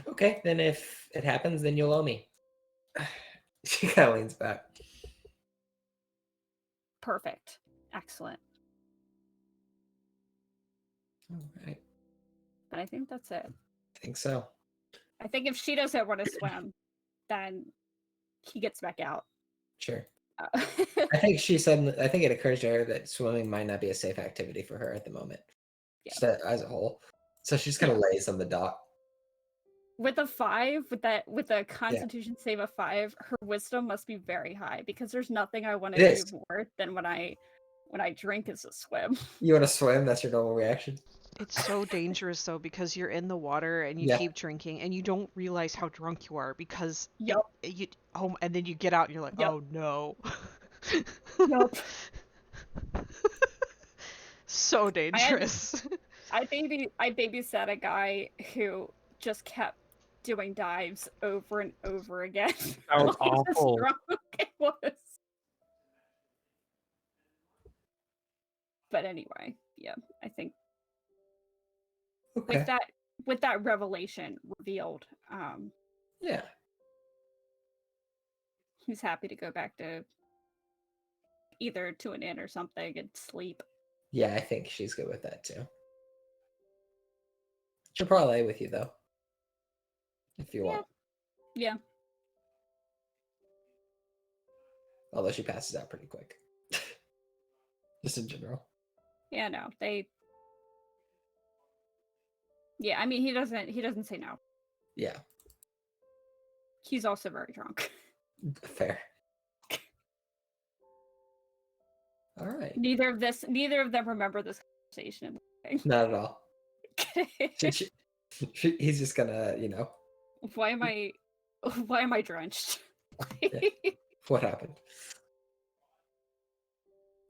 Okay, then if it happens, then you'll owe me. She kind of leans back. Perfect. Excellent. All right. But I think that's it. I think so. I think if she doesn't want to swim, then he gets back out. Sure. Uh, I think she said. I think it occurs to her that swimming might not be a safe activity for her at the moment, Yeah. just as a whole. So she just kind of lays on the dock. with a 5, with a Constitution save of 5, her wisdom must be very high because there's nothing I want to It do is. more than when I drink is to swim. You want to swim? That's your normal reaction. It's so dangerous though because you're in the water and you Yeah. keep drinking and you don't realize how drunk you are because Yup. and then you get out and you're like, Yep. oh no. Yup. So dangerous. I babysat a guy who just kept doing dives over and over again. That was while he was awful. drunk. It was. But anyway, yeah, I think Okay. with that revelation revealed, Yeah. he's happy to go back to either to an inn or something and sleep. Yeah, I think she's good with that too. She'll probably lay with you though, if you want. Yeah. Although she passes out pretty quick, just in general. Yeah, no. Yeah, I mean he doesn't say no. Yeah, He's also very drunk. fair. All right. Neither of them remember this conversation. Not at all. He's just gonna, Why am I drenched? what happened.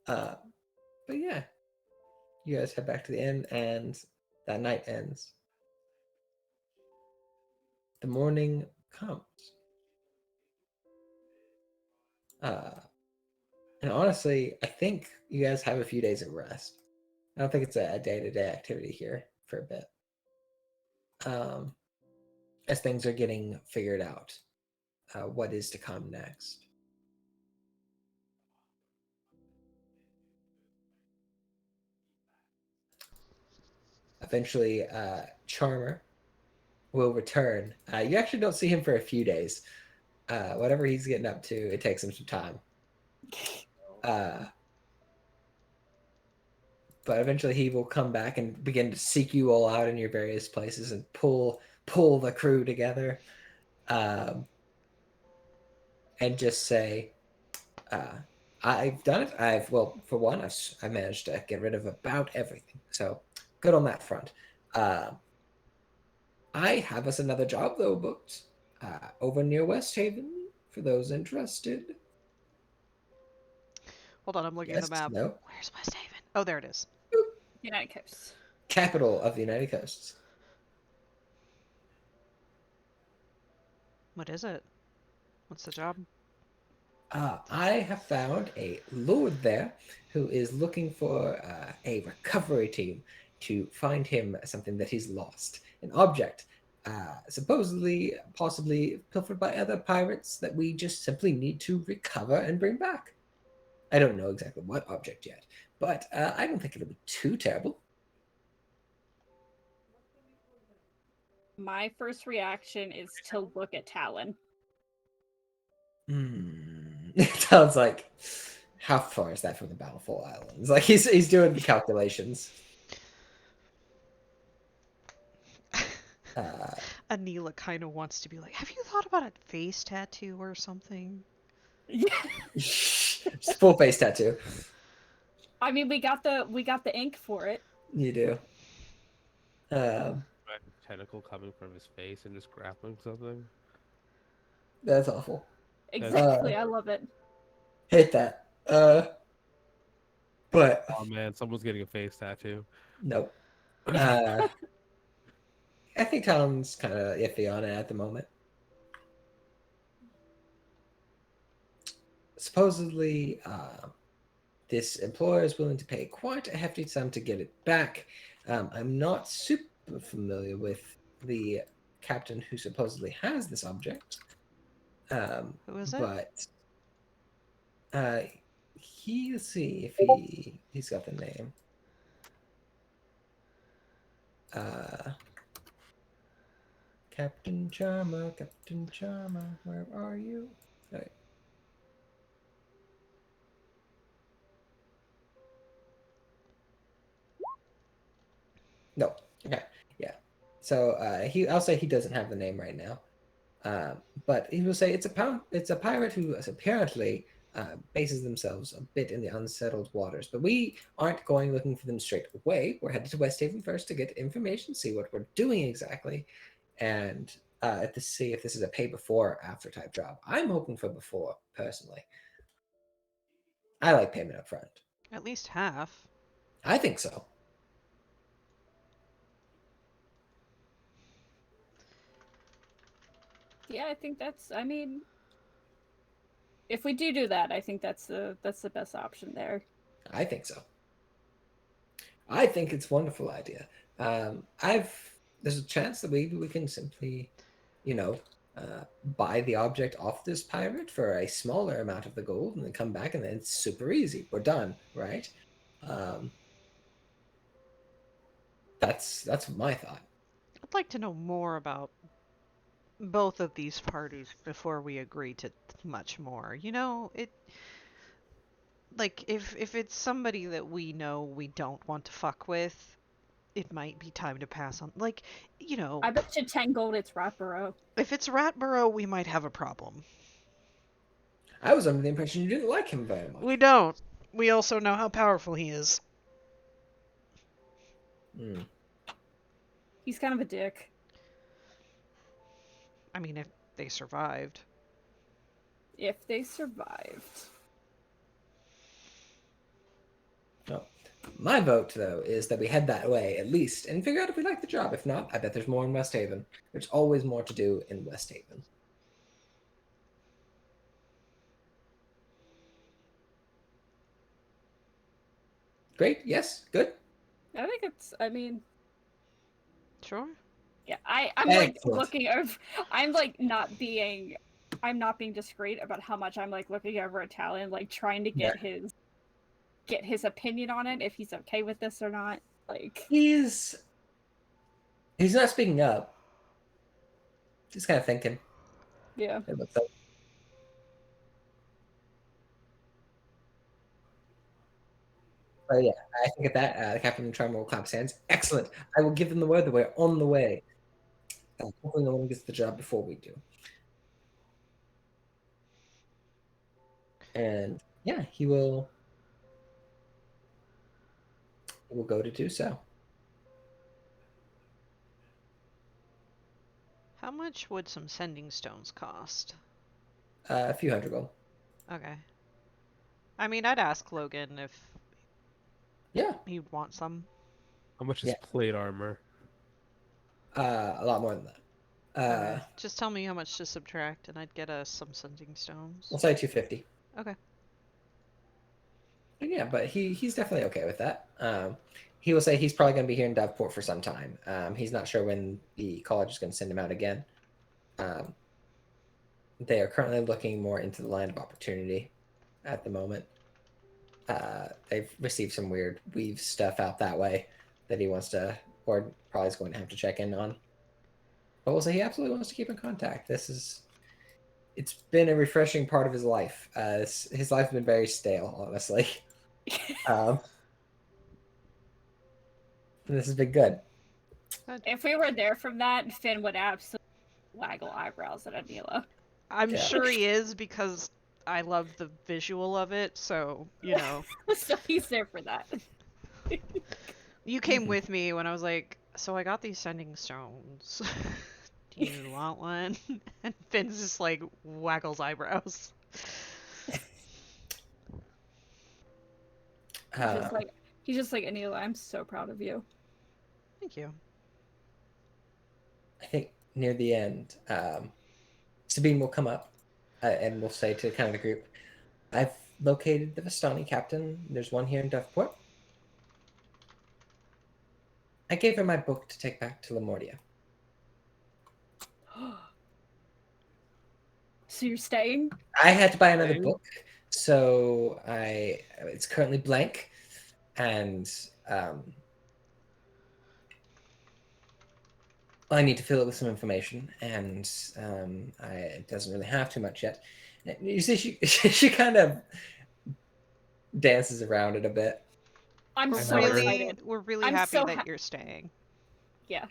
But yeah, you guys head back to the inn, and that night ends. The morning comes. And honestly, I think you guys have a few days of rest. I don't think it's a day-to-day activity here for a bit. As things are getting figured out, what is to come next. Eventually, Charmer will return. You actually don't see him for a few days. Whatever he's getting up to, it takes him some time. But eventually he will come back and begin to seek you all out in your various places and pull the crew together, and just say, I've done it. For one, I managed to get rid of about everything. So good on that front. I have us another job though booked over near West Haven for those interested. Hold on, I'm looking at the Yes, map. no. Where's West Haven? Oh, there it is. United Coast. Capital of the United Coasts. What is it? What's the job? I have found a lord there who is looking for a recovery team to find him something that he's lost. An object, supposedly, possibly pilfered by other pirates that we just simply need to recover and bring back. I don't know exactly what object yet, but I don't think it'll be too terrible. My first reaction is to look at Talon. It sounds like, how far is that from the Battleful Islands? Like he's doing the calculations. Anila kind of wants to be like, have you thought about a face tattoo or something? Yeah. Just full face tattoo. I mean, we got the ink for it. You do. Tentacle coming from his face and just grappling something. That's awful. Exactly. I love it. Hate that. But Oh man, someone's getting a face tattoo. nope. I think Tom's kind of iffy on it at the moment. Supposedly, this employer is willing to pay quite a hefty sum to get it back. I'm not super familiar with the captain who supposedly has this object. Who is it? But let's see if he's got the name. Captain Charmer, where are you? All right. No. Okay. Yeah. So I'll say he doesn't have the name right now. But he will say it's a pirate who apparently bases themselves a bit in the unsettled waters. But we aren't going looking for them straight away. We're headed to West Haven first to get information, see what we're doing exactly, and to see if this is a pay before or after type job. I'm hoping for before, personally. I like payment up front. At least half. I think so. Yeah, I think that's. I mean, if we do that, I think that's the best option there. I think so. I think it's a wonderful idea. There's a chance that maybe we can simply, buy the object off this pirate for a smaller amount of the gold and then come back and then it's super easy. We're done, right? That's my thought. I'd like to know more about both of these parties before we agree to much more. Like if it's somebody that we know we don't want to fuck with, it might be time to pass on. Like, I bet you 10 gold it's Ratborough. if it's Ratborough, we might have a problem. I was under the impression you didn't like him very much. We don't. We also know how powerful he is. He's kind of a dick. I mean, if they survived. If they survived. No. My vote, though, is that we head that way at least and figure out if we like the job. If not, I bet there's more in West Haven. There's always more to do in West Haven. Great. Yes. Good. I think it's. I mean. Sure. Yeah, I'm like Excellent. looking over. I'm like not being. I'm not being discreet about how much I'm like looking over at Talon, like trying to get his opinion on it, if he's okay with this or not. Like He's not speaking up. Just kind of thinking. yeah. It looks like. But yeah, I think at that, the captain and Charmer will clap his hands. Excellent. I will give them the word that we're on the way. Hopefully no one gets the job before we do. And yeah, he will go to do so. How much would some sending stones cost? A few hundred gold. Okay. I mean, I'd ask Logan if Yeah, he'd want some. How much is Yeah. plate armor? a lot more than that. Okay. Just tell me how much to subtract, and I'd get us some sending stones. We'll say 250. Okay. Yeah, but he's definitely okay with that. He will say he's probably going to be here in Devport for some time. He's not sure when the college is going to send him out again. They are currently looking more into the land of opportunity at the moment. They've received some weird weave stuff out that way that he wants to, or probably is going to have to check in on. But we'll say he absolutely wants to keep in contact. It's been a refreshing part of his life. His life's been very stale, honestly. And this has been good. If we were there from that, Finn would absolutely waggle eyebrows at Anila. I'm Yeah. sure he is because I love the visual of it, so, you know. So he's there for that. You came with me when I was like, so I got these sending stones. Do you want one? And Finn's just like waggles eyebrows. He's just like Anila, I'm so proud of you. Thank you. I think near the end, Sabine will come up and will say to kind of the group, I've located the Vistani captain. There's one here in Devport. I gave her my book to take back to Lamordia. So you're staying? I had to buy another Okay. book, so it's currently blank, and I need to fill it with some information, and it doesn't really have too much yet. You see, she kind of dances around it a bit. I'm We're so heard. excited. we're really I'm happy so that you're staying. Yeah.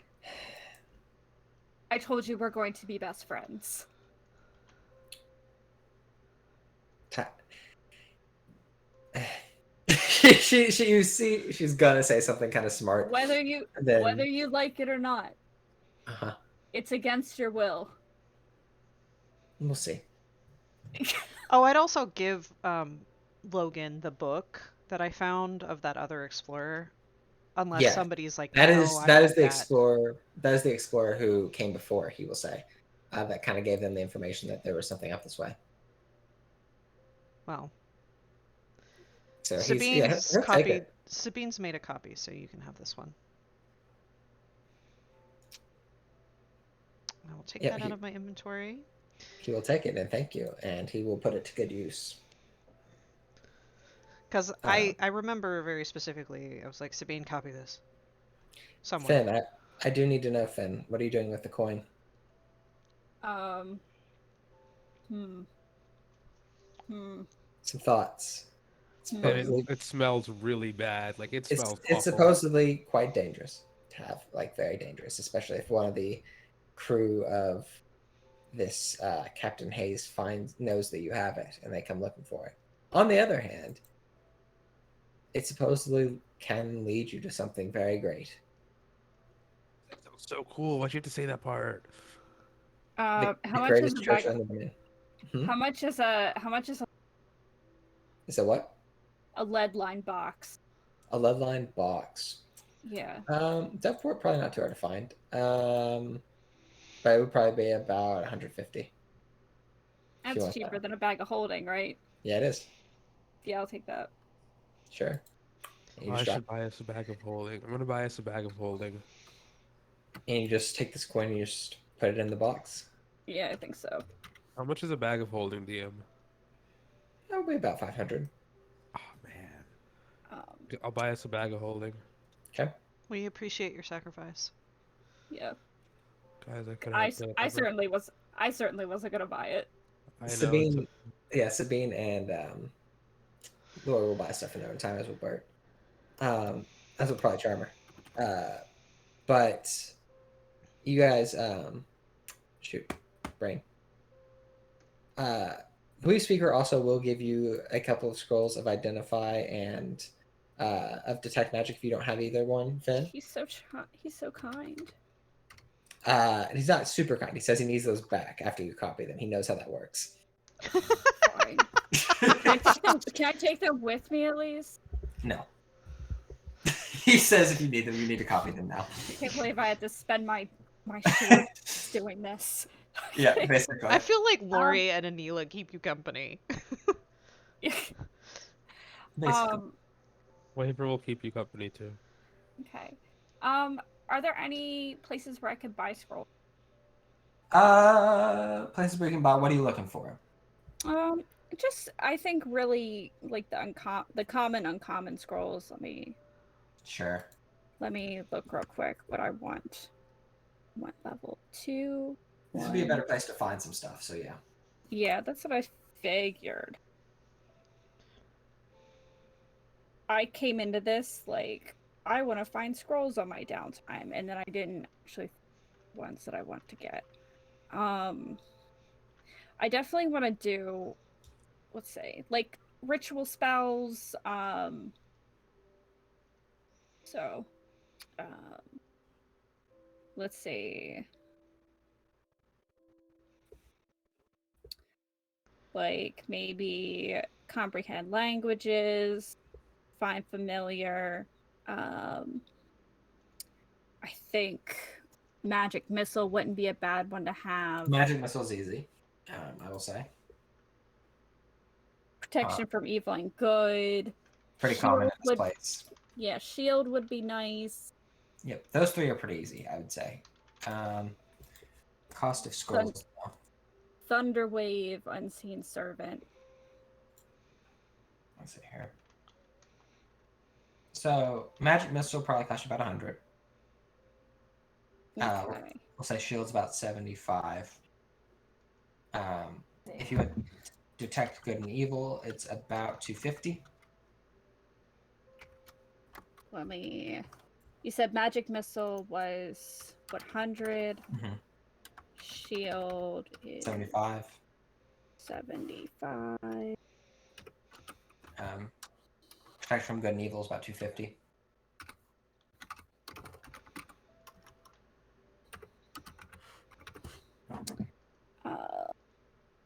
I told you we're going to be best friends. You see, she's gonna say something kind of smart. Whether you like it or not, it's against your will. We'll see. Oh, I'd also give Logan the book that I found of that other explorer. Unless Yeah, somebody's like, that no, is I that want is the that. explorer. That is the explorer who came before. He will say that kind of gave them the information that there was something up this way. Well, So Sabine's he'll take it. Sabine's made a copy, so you can have this one. I will take that out of my inventory. He will take it and thank you, and he will put it to good use. Because I remember very specifically, I was like, Sabine, copy this. Somewhere. Finn, I do need to know, Finn, what are you doing with the coin? Some thoughts. And it smells really bad. Like it smells awful. It's supposedly quite dangerous to have, like very dangerous, especially if one of the crew of this Captain Hayes knows that you have it and they come looking for it. On the other hand, it supposedly can lead you to something very great. That sounds so cool. Why'd you have to say that part? How much is greatest a treasure bag? in the domain. How much is a Is it what? a lead line box? A lead line box. Yeah. Devport probably not too hard to find. But it would probably be about 150. That's cheaper than a bag of holding, right? Yeah, it is. Yeah, I'll take that. Sure. I should buy us a bag of holding. I'm gonna buy us a bag of holding. And you just take this coin and you just put it in the box. Yeah, I think so. How much is a bag of holding, DM? That would be about 500. Oh man. I'll buy us a bag of holding. Okay. We appreciate your sacrifice. Yeah. Guys, I certainly wasn't gonna buy it. I know. Sabine and Laura will buy stuff in their own time, as will Bert. As would probably Charmer. But you guys, shoot, brain. The Wii Speaker also will give you a couple of scrolls of Identify and of Detect Magic if you don't have either one, Finn. He's so kind. He's not super kind. He says he needs those back after you copy them. He knows how that works. Fine. Can I take them with me at least? No. He says if you need them, you need to copy them now. I can't believe I had to spend my shift doing this. Yeah, basically. I feel like Lori and Anila keep you company. Basically. Waver will keep you company too. Okay. Are there any places where I could buy scrolls? Places where you can buy. What are you looking for? Just I think really like the common uncommon scrolls. Sure. Let me look real quick what I want. I want level 2. This would be a better place to find some stuff. So yeah. Yeah, that's what I figured. I came into this like I want to find scrolls on my downtime, and then I didn't actually ones that I want to get. I definitely want to do, let's say, like ritual spells. So, um, let's see, like maybe comprehend languages, find familiar. I think magic missile wouldn't be a bad one to have. Magic missile's easy. I will say. Protection from evil and good. Pretty common in this Would, place. yeah, shield would be nice. Yep, those 3 are pretty easy, I would say. Cost of scrolls. Thunder wave, unseen servant. Let's see here. So magic missile probably cost you about 100. Okay. We'll say shield's about 75. If you would detect good and evil, it's about 250. You said magic missile was what, 100? Mm-hmm. Shield is 75. 75. Protection from good and evil is about 250.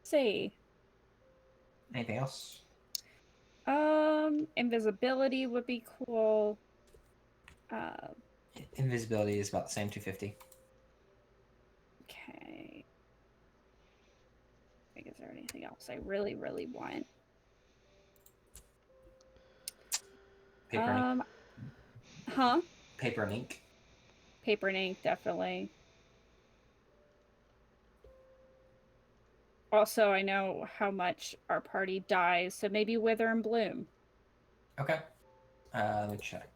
See. Anything else? Invisibility would be cool. Invisibility is about the same, 250. Okay. Is there anything else I really, really want? Paper and ink. Huh? Paper and ink. Paper and ink, definitely. Also, I know how much our party dies, so maybe Wither and Bloom. Okay. Let me check.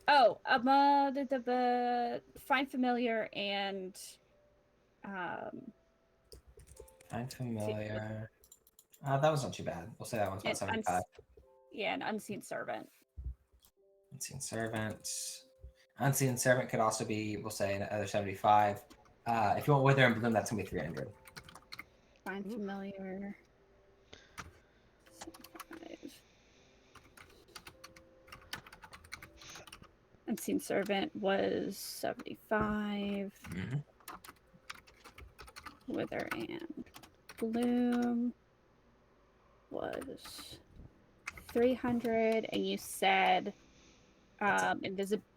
Oh, the Find Familiar and Find familiar. That was not too bad. We'll say that one's about 75. Yeah, an Unseen Servant. Unseen Servant. Unseen Servant could also be, we'll say, another 75. If you want Wither and Bloom, that's going to be 300. Find Familiar. 75. Unseen Servant was 75. Mm-hmm. Wither and Bloom was 300, and you said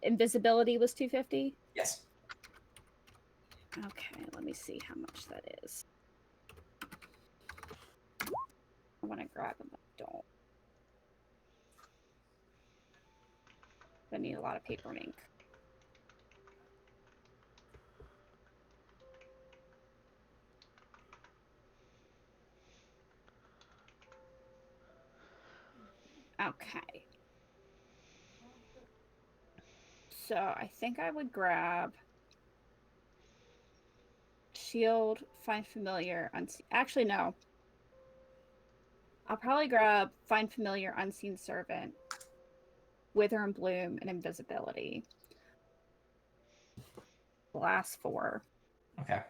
invisibility was 250? Yes. Okay, let me see how much that is. I want to grab them, but I don't. I need a lot of paper and ink. Okay. So I think I would grab Shield, Find Familiar, Unseen. Actually, no. I'll probably grab Find Familiar, Unseen Servant. Wither and Bloom, and Invisibility. The last 4. Okay.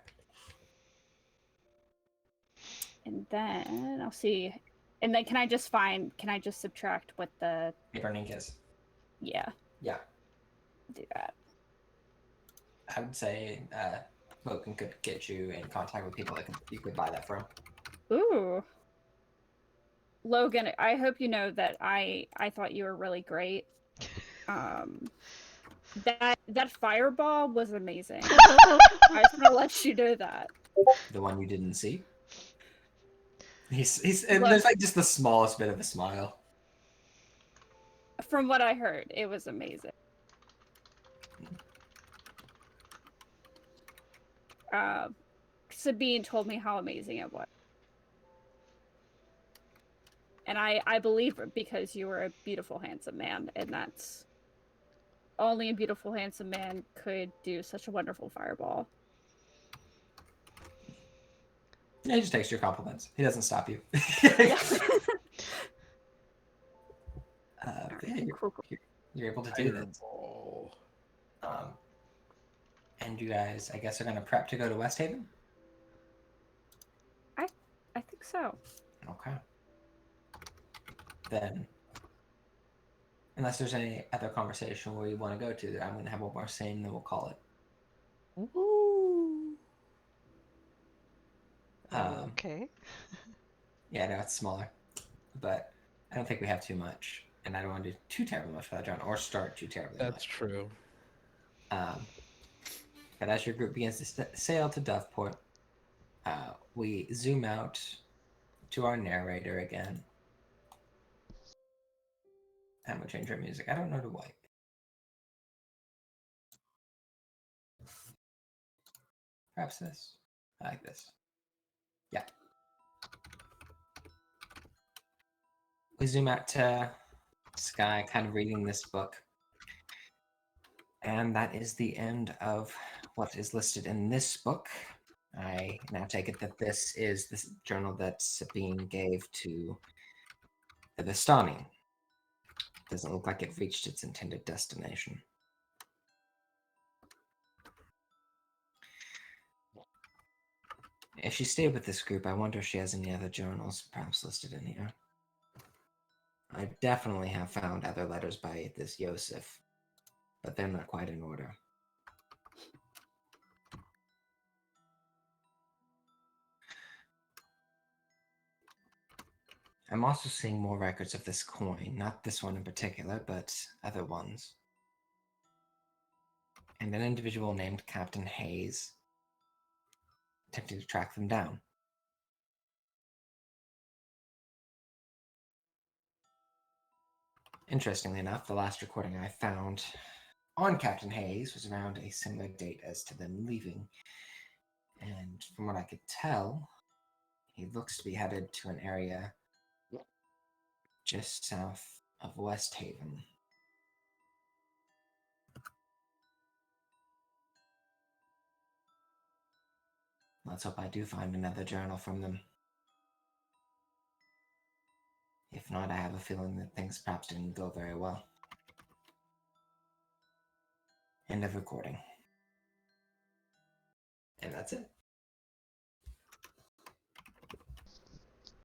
And then I'll see. And then can I just subtract what the... Paper and ink is. Yeah. Yeah. Do that. I would say Logan could get you in contact with people that you could buy that from. Ooh. Logan, I hope you know that I thought you were really great. That fireball was amazing. I just want to let you know that. The one you didn't see. He's Look, there's like just the smallest bit of a smile. from what I heard, it was amazing. Sabine told me how amazing it was. And I believe it because you were a beautiful, handsome man, and that's... Only a beautiful, handsome man could do such a wonderful fireball. Yeah, he just takes your compliments. He doesn't stop you. Yeah. Yeah, you're able to do this. And you guys, I guess, are going to prep to go to West Haven? I think so. Okay. Then, unless there's any other conversation where you want to go to, I'm going to have one more scene, and then we'll call it. Woo. Okay. Yeah, no, it's smaller. But I don't think we have too much. And I don't want to do too terribly much for that, John, or start too terribly much. That's true. But as your group begins to sail to Doveport, we zoom out to our narrator again. And we'll change our music. I don't know to white. Perhaps this. I like this. Yeah. We zoom out to Sky, kind of reading this book. And that is the end of what is listed in this book. I now take it that this is the journal that Sabine gave to the Vistani. Doesn't look like it reached its intended destination. If she stayed with this group, I wonder if she has any other journals perhaps listed in here. I definitely have found other letters by this Yosef, but they're not quite in order. I'm also seeing more records of this coin, not this one in particular, but other ones. And an individual named Captain Hayes, attempting to track them down. Interestingly enough, the last recording I found on Captain Hayes was around a similar date as to them leaving. And from what I could tell, he looks to be headed to an area just south of West Haven. Let's hope I do find another journal from them. If not, I have a feeling that things perhaps didn't go very well. End of recording. And that's it.